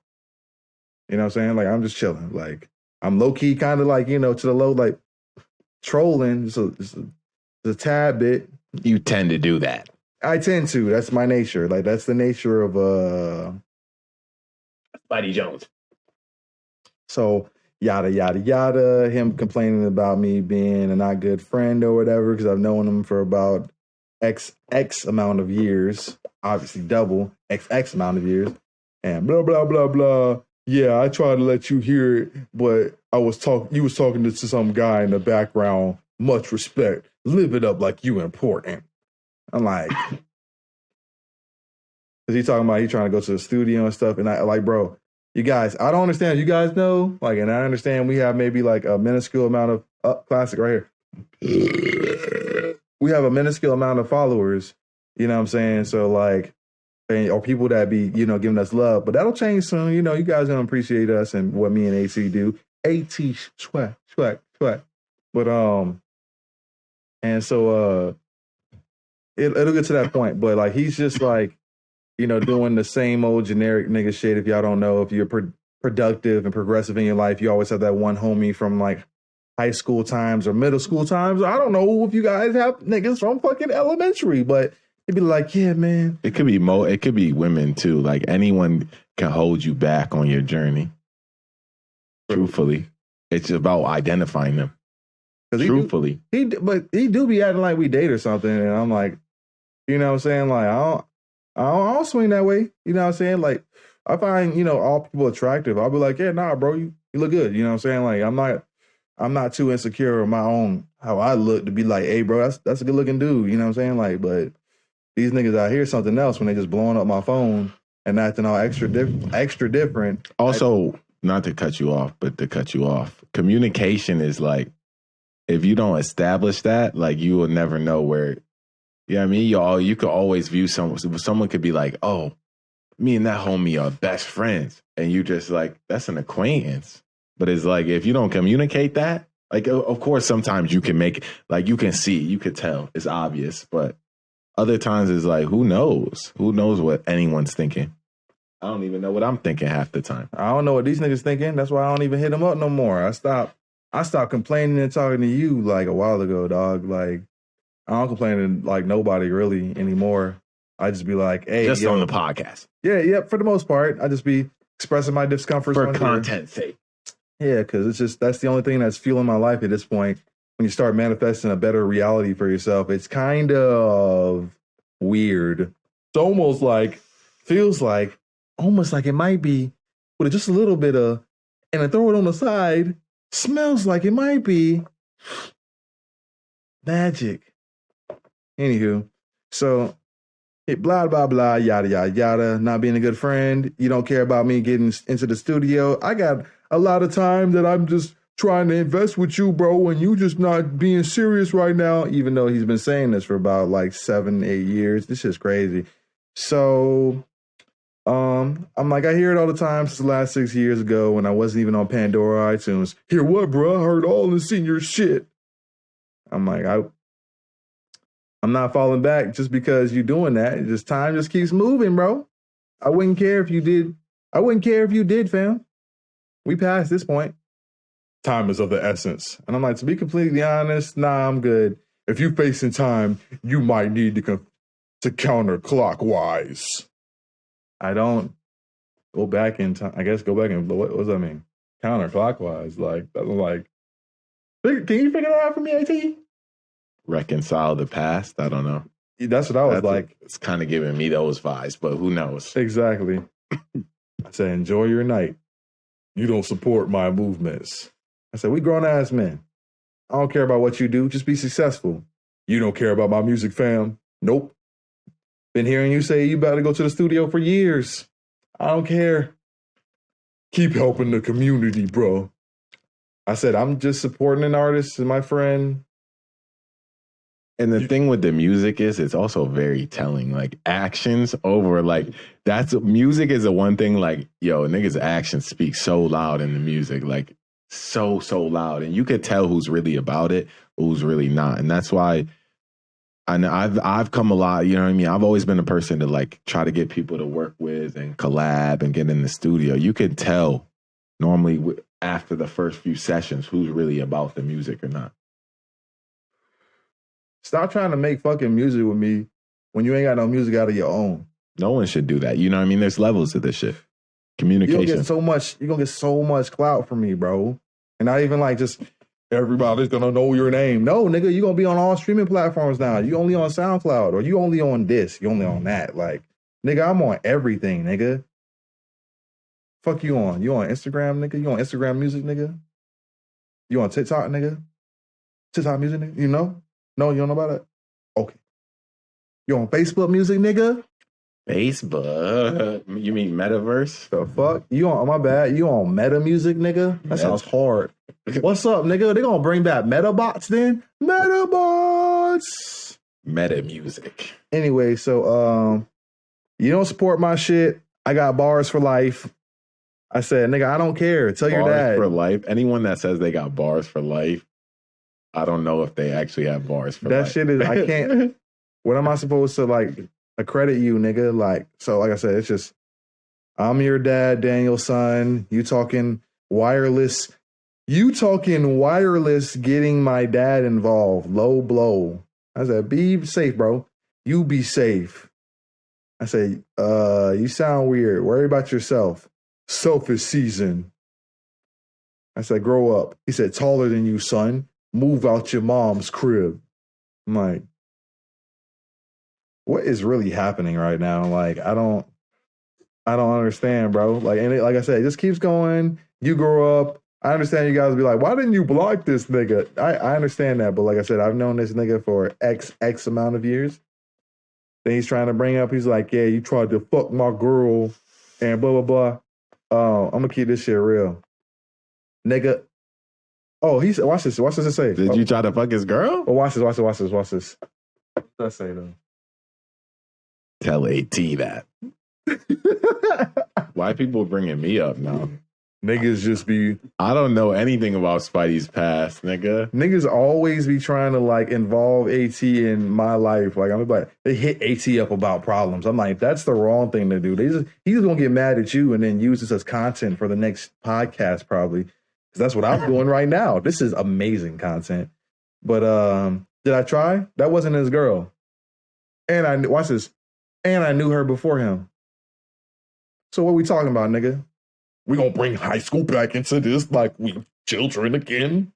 You know what I'm saying? Like, I'm just chilling. Like, I'm low-key kind of like, to the low, like, trolling. Just a tad bit. You tend to do that. I tend to. That's my nature. Like, that's the nature of Spidey Jones. So yada yada yada. Him complaining about me being a not good friend or whatever because I've known him for about X amount of years. Obviously double XX amount of years. And blah blah blah blah. Yeah, I tried to let you hear it, but you was talking to some guy in the background. Much respect. Live it up like you important. I'm like, because he talking about he trying to go to the studio and stuff. And I like, bro, you guys, I don't understand. You guys know, like, and I understand we have maybe like a minuscule amount of classic right here. We have a minuscule amount of followers, you know what I'm saying? So like, or people that be, giving us love, but that'll change soon. You guys gonna appreciate us and what me and AC do. AT swag. But and so it'll get to that point. But like he's just like, doing the same old generic nigga shit. If y'all don't know, if you're productive and progressive in your life, you always have that one homie from like high school times or middle school times. I don't know if you guys have niggas from fucking elementary, but it'd be like, yeah, man. It could be it could be women too. Like anyone can hold you back on your journey. Truthfully, it's about identifying them. Truthfully, he do be acting like we date or something, and I'm like, you know what I'm saying? Like I don't swing that way. You know what I'm saying? Like I find all people attractive. I'll be like, yeah, nah, bro, you look good. You know what I'm saying? Like I'm not too insecure of my own how I look to be like, hey, bro, that's a good looking dude. You know what I'm saying? Like, but these niggas out here something else when they just blowing up my phone and acting all extra different. Also, not to cut you off, but to cut you off. Communication is like, if you don't establish that, like you will never know where. Yeah, I mean, you could always view someone could be like, oh, me and that homie are best friends, and you just like, that's an acquaintance. But it's like, if you don't communicate that, like, of course, sometimes you can make, like, you can see, you could tell, it's obvious, but other times it's like, who knows what anyone's thinking. I don't even know what I'm thinking half the time. I don't know what these niggas thinking. That's why I don't even hit them up no more. I stopped complaining and talking to you like a while ago, dog. Like, I don't complain to like nobody really anymore. I just be like, hey, just on the podcast. Yeah, for the most part. I just be expressing my discomfort for content's sake. Yeah, because it's just that's the only thing that's fueling my life at this point. When you start manifesting a better reality for yourself, it's kind of weird. It's almost like it might be with just a little bit of, and I throw it on the side, smells like it might be magic. Anywho, so blah, blah, blah, yada, yada, yada, not being a good friend. You don't care about me getting into the studio. I got a lot of time that I'm just trying to invest with you, bro, and you just not being serious right now, even though he's been saying this for about like 7-8 years. This is crazy. So I'm like, I hear it all the time since the last 6 years ago when I wasn't even on Pandora or iTunes. Hear what, bro? I heard all and seen your shit. I'm like, I'm not falling back just because you're doing that. It's just time just keeps moving, bro. I wouldn't care if you did, fam. We passed this point. Time is of the essence. And I'm like, to be completely honest, nah, I'm good. If you facing time, you might need to counterclockwise. I don't go back in time. I guess go back and what does that mean? Counterclockwise. Like, can you figure that out for me, AT? Reconcile the past? I don't know. That's what I was like. It's kind of giving me those vibes, but who knows? Exactly. I said, enjoy your night. You don't support my movements. I said, we grown ass men. I don't care about what you do. Just be successful. You don't care about my music, fam. Nope. Been hearing you say you better go to the studio for years. I don't care. Keep helping the community, bro. I said, I'm just supporting an artist and my friend. And the thing with the music is it's also very telling. Like actions over like music is the one thing like, yo, niggas' actions speak so loud in the music. Like so loud. And you could tell who's really about it, who's really not. And that's why I know I've come a lot, you know what I mean? I've always been a person to like try to get people to work with and collab and get in the studio. You could tell normally after the first few sessions who's really about the music or not. Stop trying to make fucking music with me when you ain't got no music out of your own. No one should do that. You know what I mean? There's levels to this shit. Communication. You're gonna get so much clout from me, bro. And not even like just everybody's gonna know your name. No, nigga, you're gonna be on all streaming platforms now. You only on SoundCloud or you only on this. You only on that. Like, nigga, I'm on everything, nigga. Fuck you on. You on Instagram, nigga? You on Instagram music, nigga? You on TikTok, nigga? TikTok music, nigga? You know? No, you don't know about it? Okay. You on Facebook music, nigga? Facebook? You mean metaverse? The fuck? You on, my bad, you on meta music, nigga? That sounds hard. What's up, nigga? They gonna bring back Metabots then? Metabots! Meta music. Anyway, so, you don't support my shit. I got bars for life. I said, nigga, I don't care. Tell your dad. Bars for life? Anyone that says they got bars for life, I don't know if they actually have bars for life. That shit is, I can't, what am I supposed to like accredit you, nigga? Like, so like I said, it's just, I'm your dad, Daniel's son. You talking wireless getting my dad involved. Low blow. I said, be safe, bro. You be safe. I said, you sound weird. Worry about yourself. Selfish season. I said, grow up. He said, taller than you, son. Move out your mom's crib. I'm like, what is really happening right now? Like, I don't understand, bro. Like, and like I said, it just keeps going. You grow up. I understand you guys be like, why didn't you block this nigga? I understand that, but like I said, I've known this nigga for X amount of years. Then he's trying to bring up, he's like, yeah, you tried to fuck my girl and blah, blah, blah. I'm gonna keep this shit real. Nigga. Oh, he said, watch this it say. Did you try to fuck his girl? Oh, watch this. What does that say though? Tell AT that. Why people bringing me up now? Niggas just be... I don't know anything about Spidey's past, nigga. Niggas always be trying to like involve AT in my life. Like, I'm like, they hit AT up about problems. I'm like, that's the wrong thing to do. He's just gonna get mad at you and then use this as content for the next podcast probably. Because that's what I'm doing right now. This is amazing content. But did I try? That wasn't his girl. And watch this. And I knew her before him. So what we talking about, nigga? We gonna bring high school back into this like we children again?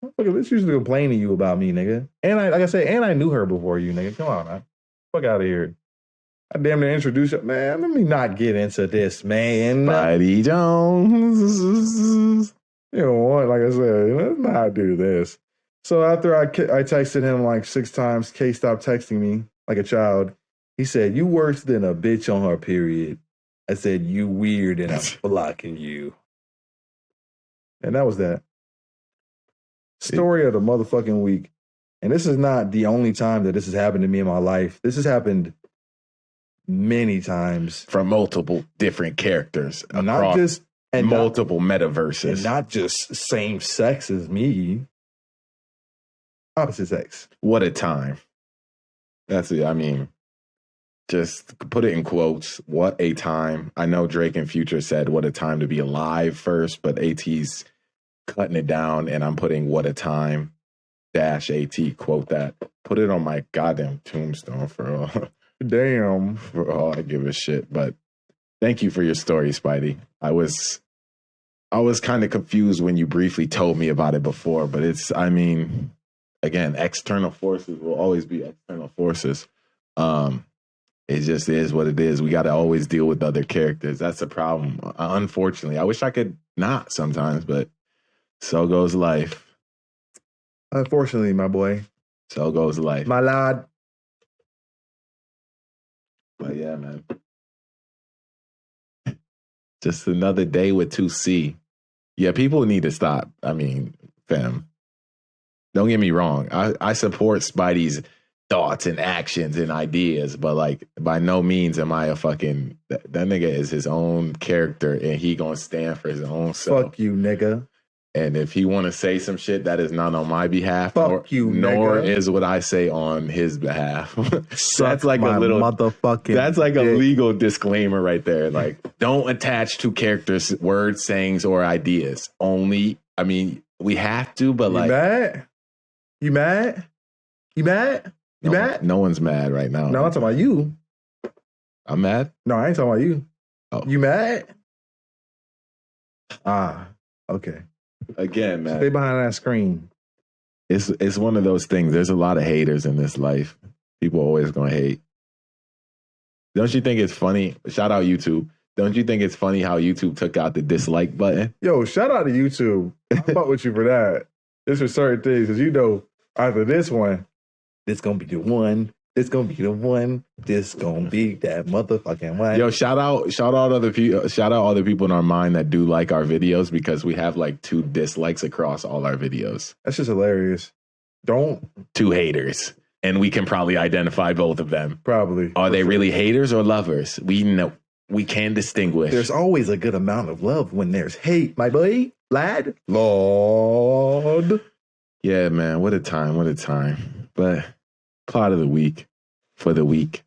Look at this. Used to complain to you about me, nigga. And I knew her before you, nigga. Come on, man. Fuck out of here. I damn near introduce you, man. Let me not get into this, man. Spidey Jones. You know what? Like I said, let's not do this. So after I texted him like 6 times, K stopped texting me like a child. He said, "You worse than a bitch on her period." I said, "You weird and I'm blocking you." And that was that. Story of the motherfucking week. And this is not the only time that this has happened to me in my life. This has happened many times. From multiple different characters. Not just and multiple metaverses. And not just same sex as me. Opposite sex. What a time. That's it. I mean, just put it in quotes. What a time. I know Drake and Future said what a time to be alive first, but AT's cutting it down and I'm putting what a time dash AT, quote that. Put it on my goddamn tombstone for all. Damn. For all I give a shit. But thank you for your story, Spidey. I was kind of confused when you briefly told me about it before, but it's, I mean, again, external forces will always be external forces. It just is what it is. We got to always deal with other characters. That's the problem. Unfortunately, I wish I could not sometimes, but so goes life. Unfortunately, my boy. So goes life. My lad. But yeah, man. Just another day with 2C. Yeah, people need to stop. I mean, fam. Don't get me wrong. I support Spidey's thoughts and actions and ideas, but like by no means am I a fucking that nigga is his own character and he gonna stand for his own self. Fuck you, nigga. And if he want to say some shit that is not on my behalf, nor nigga. is what I say on his behalf. That's like a little motherfucking. That's like dick. a legal disclaimer right there. Like, don't attach to characters words, sayings, or ideas. Only, I mean, we have to, but like, mad? You mad? You mad? You mad? No one's mad right now. No, I'm talking about you. I'm mad? No, I ain't talking about you. Oh. You mad? Ah, okay. Again, man. Stay behind that screen. It's one of those things. There's a lot of haters in this life. People always gonna hate. Don't you think it's funny? Shout out YouTube. Don't you think it's funny how YouTube took out the dislike button? Yo, shout out to YouTube. I fuck with you for that. There's for certain things, because you know, after this one, this gonna be the one. This gonna be the one. This gonna be that motherfucking one. Yo, shout out other people. Shout out other people in our mind that do like our videos, because we have like 2 dislikes across all our videos. That's just hilarious. 2 haters, and we can probably identify both of them. Probably. Are they really haters or lovers? We know we can distinguish. There's always a good amount of love when there's hate, my boy, lad, Lord. Yeah, man. What a time. What a time. But plot of the week for the week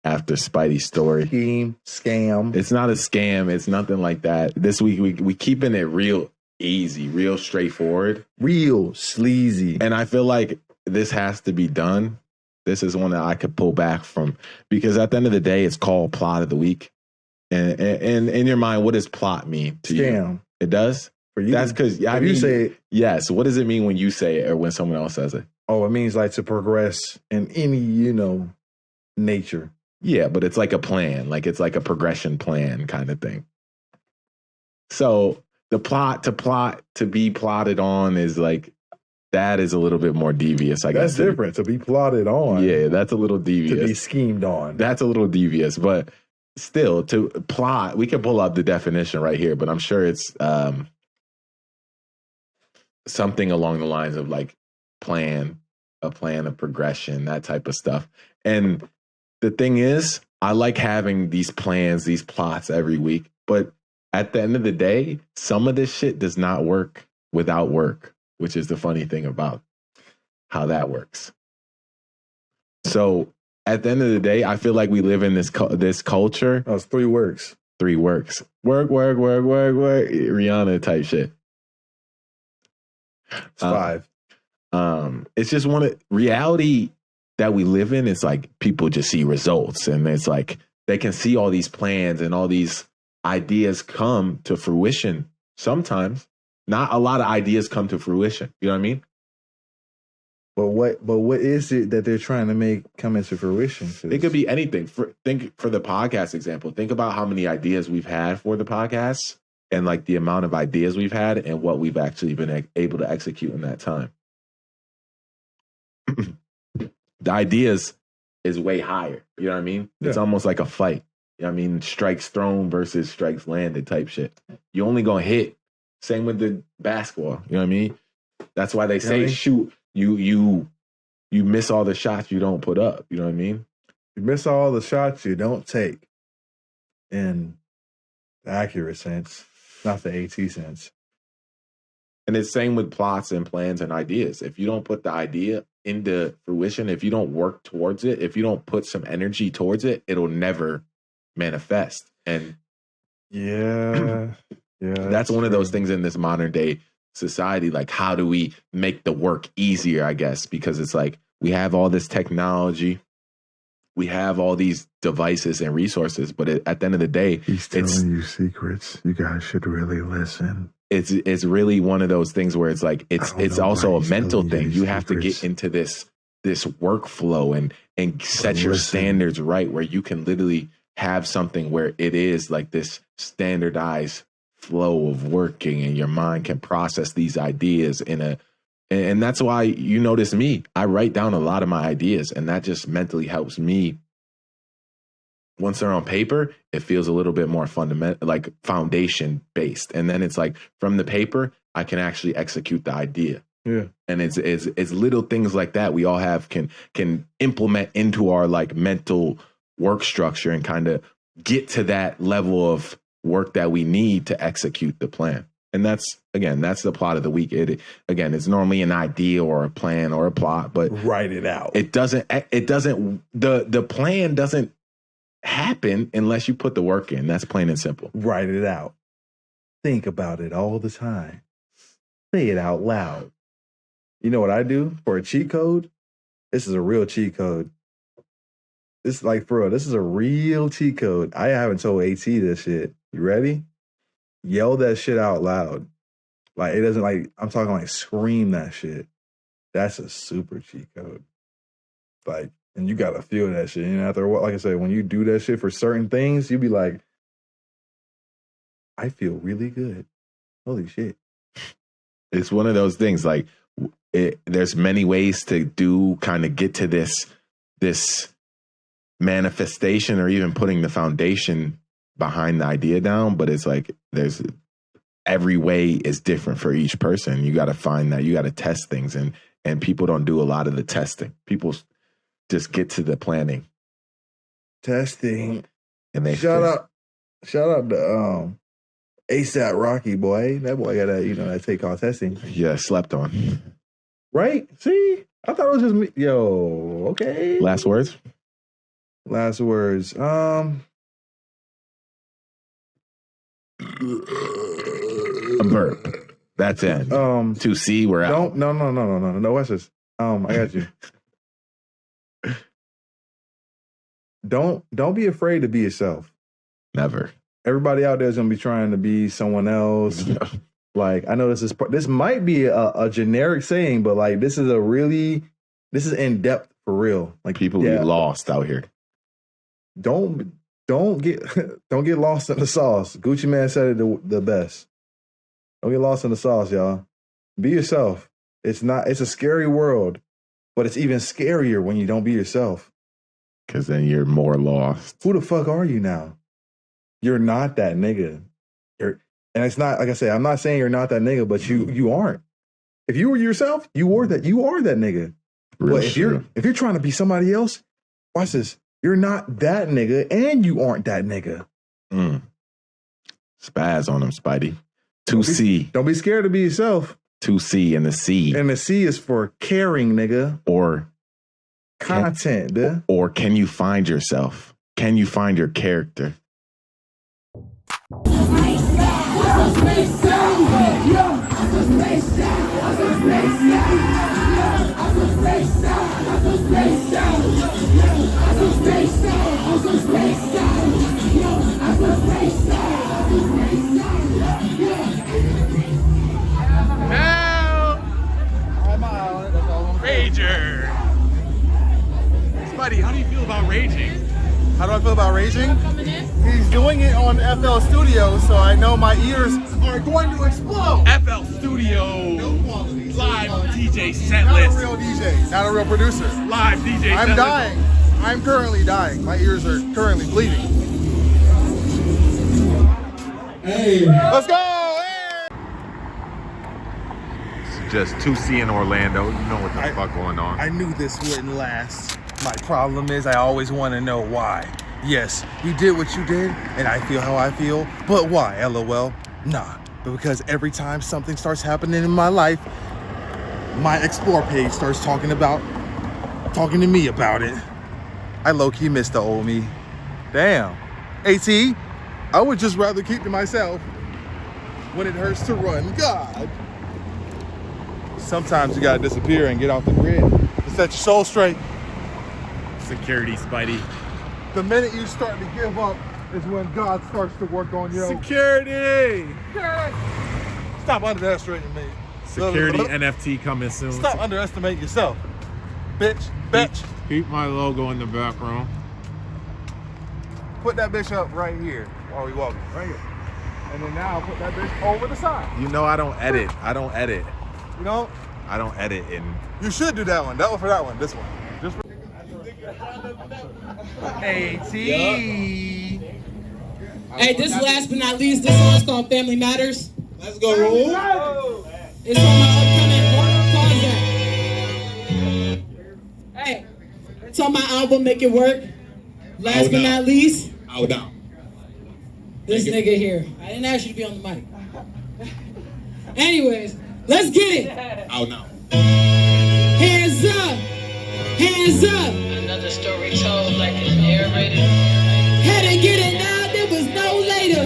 after Spidey's story. Scheme, scam. It's not a scam. It's nothing like that. This week, we keeping it real easy, real straightforward. Real sleazy. And I feel like this has to be done. This is one that I could pull back from, because at the end of the day, it's called plot of the week. And in your mind, what does plot mean to Scam. you? It does? For you, that's because you say it. Yes. What does it mean when you say it or when someone else says it? Oh, it means like to progress in any, nature. Yeah, but it's like a plan. Like it's like a progression plan kind of thing. So the plot to be plotted on is like, that is a little bit more devious, I guess. That's different. To be plotted on. Yeah, that's a little devious. To be schemed on. That's a little devious, but still, to plot, we can pull up the definition right here, but I'm sure it's something along the lines of like a plan of progression, that type of stuff. And the thing is, I like having these plans, these plots every week, but at the end of the day, some of this shit does not work without work, which is the funny thing about how that works. So at the end of the day, I feel like we live in this culture. Oh, it's 3 works. 3 works. Work. Rihanna type shit. It's 5. It's just reality that we live in. It's like people just see results, and it's like they can see all these plans and all these ideas come to fruition. Sometimes, not a lot of ideas come to fruition. You know what I mean? But what is it that they're trying to make come into fruition? It could be anything. Think for the podcast example. Think about how many ideas we've had for the podcast, and like the amount of ideas we've had and what we've actually been able to execute in that time. The ideas is way higher. You know what I mean? Yeah. It's almost like a fight. You know what I mean? Strikes thrown versus strikes landed type shit. You only gonna hit. Same with the basketball. You know what I mean? That's why they say shoot. You miss all the shots you don't put up. You know what I mean? You miss all the shots you don't take. In the accurate sense, not the AT sense. And it's same with plots and plans and ideas. If you don't put the idea into fruition, if you don't work towards it, if you don't put some energy towards it, it'll never manifest. And that's one of those things in this modern day society. Like, how do we make the work easier, I guess? Because it's like we have all this technology, we have all these devices and resources, but at the end of the day, he's telling you secrets. You guys should really listen. It's really one of those things where it's like it's also a mental thing. You have to get into this workflow and set your standards right, where you can literally have something where it is like this standardized flow of working, and your mind can process these ideas in a And that's why you notice me. I write down a lot of my ideas, and that just mentally helps me. Once they're on paper, it feels a little bit more fundamental, like foundation based. And then it's like from the paper, I can actually execute the idea. Yeah. And it's little things like that we all have can implement into our like mental work structure and kind of get to that level of work that we need to execute the plan. And that's the plot of the week. It's normally an idea or a plan or a plot, but write it out. The plan doesn't happen unless you put the work in. That's plain and simple. Write it out. Think about it all the time. Say it out loud. You know what I do for a cheat code? This is a real cheat code. This is like, for real, this is a real cheat code. I haven't told AT this shit. You ready? Yell that shit out loud. Like, it doesn't like, I'm talking like scream that shit. That's a super cheat code. Like, and you gotta feel that shit. And after what, like I said, when you do that shit for certain things, you be like, I feel really good. Holy shit. It's one of those things like, there's many ways to get to this manifestation or even putting the foundation behind the idea down. But it's like, every way is different for each person. You got to find that, you got to test things, and people don't do a lot of the testing. People just get to the planning. Testing. And they shout out to ASAP Rocky, boy. That boy got that take called testing. Yeah, slept on. Right? See? I thought it was just me. Yo, okay. Last words? Last words. A verb. That's it. To see, we're out. No. Watch this. I got you. Don't be afraid to be yourself. Never. Everybody out there is gonna be trying to be someone else. Like, I know this might be a generic saying, but like this is in depth for real. Like, people get lost out here. Don't get lost in the sauce. Gucci Man said it the best. Don't get lost in the sauce, y'all. Be yourself. It's a scary world, but it's even scarier when you don't be yourself. Because then you're more lost. Who the fuck are you now? You're not that nigga. And it's not, like I said, I'm not saying you're not that nigga, but you aren't. If you were yourself, you are that nigga. Real but if you're trying to be somebody else, watch this. You're not that nigga, and you aren't that nigga. Spaz on them, Spidey. 2C. Don't be scared to be yourself. 2C and the C. And the C is for caring, nigga. Or content, duh. Or can you find yourself? Can you find your character? Rager. Spidey, how do you feel about raging? How do I feel about raging? He's doing it on FL Studio, so I know my ears are going to explode. FL Studio. No quality. Live DJ set list. Not a real DJ, not a real producer. Live DJ I'm dying. I'm currently dying. My ears are currently bleeding. Hey. Let's go! Hey. It's just 2C in Orlando. You know what the fuck going on. I knew this wouldn't last. My problem is I always want to know why. Yes, you did what you did, and I feel how I feel, but why, LOL? Nah, but because every time something starts happening in my life, my Explore page starts talking to me about it. I low-key miss the old me. Damn. AT, I would just rather keep to myself when it hurts to run. God. Sometimes you gotta disappear and get off the grid to set your soul straight. Security, Spidey. The minute you start to give up is when God starts to work on you. Security! Stop underestimating me. Security NFT coming soon. Stop underestimating yourself. Bitch. Keep my logo in the background. Put that bitch up right here while we walking. Right here. And then now put that bitch over the side. You know I don't edit. You know, I don't edit in. You should do that one. That one for that one. This one. Just for AT. Hey, this last but not least, this song's called Family Matters. Let's go, roll. It's on my upcoming, pause that. Hey, it's on my album, Make It Work. Last but not least, Out now. this nigga here. I didn't ask you to be on the mic. Anyways, let's get it. Out now. Hands up. Hands up. Another story told like it's narrated. Had to get it now, there was no later.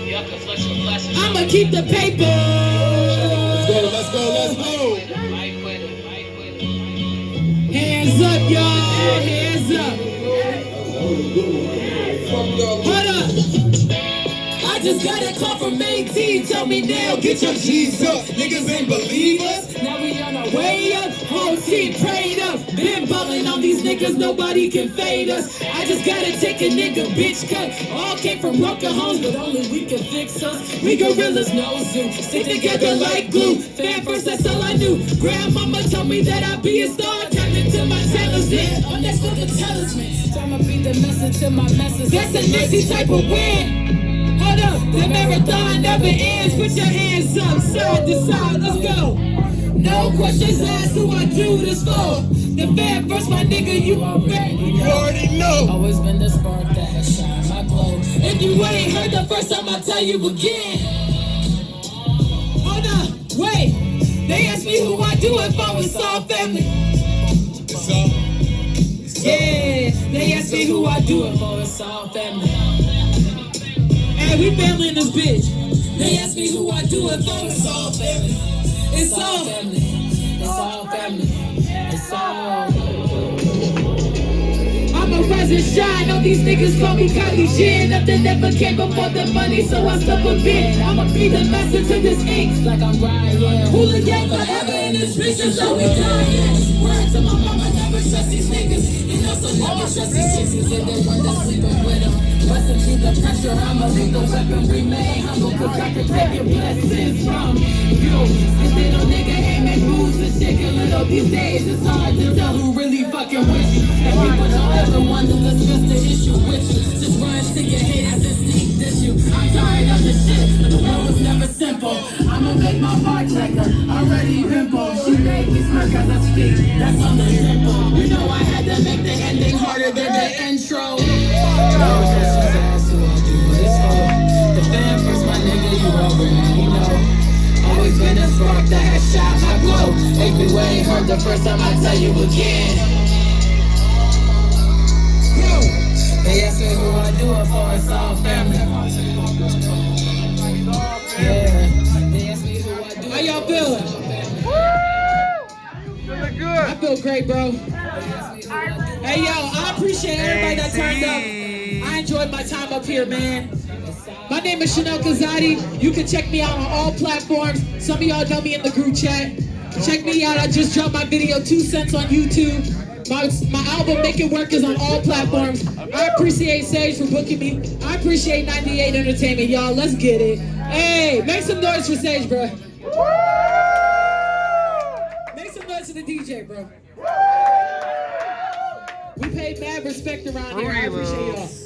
Y'all can flex with blessings. I'ma keep the paper. Let's go, let's go, let's go. Mic with it, mic with it. Hands up, y'all. Hands up. Hold up. I just got a call from AT. Tell me now, get your G's up. Niggas ain't believe us. Now we on our way up. Whole team prayed up. Been ballin' on these niggas, nobody can fade us. I just gotta take a nigga bitch cut. All came from broken homes, but only we can fix us. We gorillas, no zoo. Stick together like glue. Fan first, that's all I knew. Grandmama told me that I'd be a star. Turned into my talisman. I'm next for the talisman. Tryna be the message to my message. That's a Nazi type of win. Hold up, the marathon never ends. Put your hands up, side to side, let's go. No questions asked who I do this for. The fan first, my nigga, you already know. Always been the spark that has shine my glow. If you ain't heard the first time, I'll tell you again. Hold up, wait. They asked me who I do it for, it's all family. Yeah, they asked me who I do it for, it's all family. Hey, we family in this bitch. They ask me who I do it for, it's all family. It's all family. It's all family. It's all. I'ma rise and shine. All these niggas call me Kylie Jen. Nothing ever came before the money, so I step a bit. I'ma be the master to this ink, like I'm Ryan. Hooligan forever in this bitch, that's how we dying. Word to my mama, never trust these niggas. And also never trust these chicks, cause they the one that's sleeping with them. Bustin' through the pressure, I'ma leave the weapon remain humble, cause I can take your blessings from you. This little nigga aiming moves and shaking little these days. It's hard to tell who really fucking with you. And people don't ever wonder that's just the issue with you. Just run to your haters and sneak this you. I'm tired of the shit, but the world was never simple. I'ma make my mark like her, already pimple. She made me smirk as I speak, that's on the simple. You know I had to make the ending harder than the intro. The fan first, my nigga, you already know. Always been a spark that has shot my glow. If you ain't heard the first time, I tell you again. Yo, they ask me who I do it for, it's all family. Yeah, they ask me who I do it for. How y'all feeling? Feeling good. I feel great, bro. Hey, yo, I appreciate everybody that turned up. I enjoyed my time up here, man. My name is Chanel Kazadi. You can check me out on all platforms. Some of y'all know me in the group chat. Check me out. I just dropped my video 2 cents on YouTube. My album Make It Work is on all platforms. I appreciate Sage for booking me. I appreciate 98 Entertainment, y'all. Let's get it. Hey, make some noise for Sage, bro. Make some noise for the DJ, bro. We pay mad respect around here. I appreciate y'all.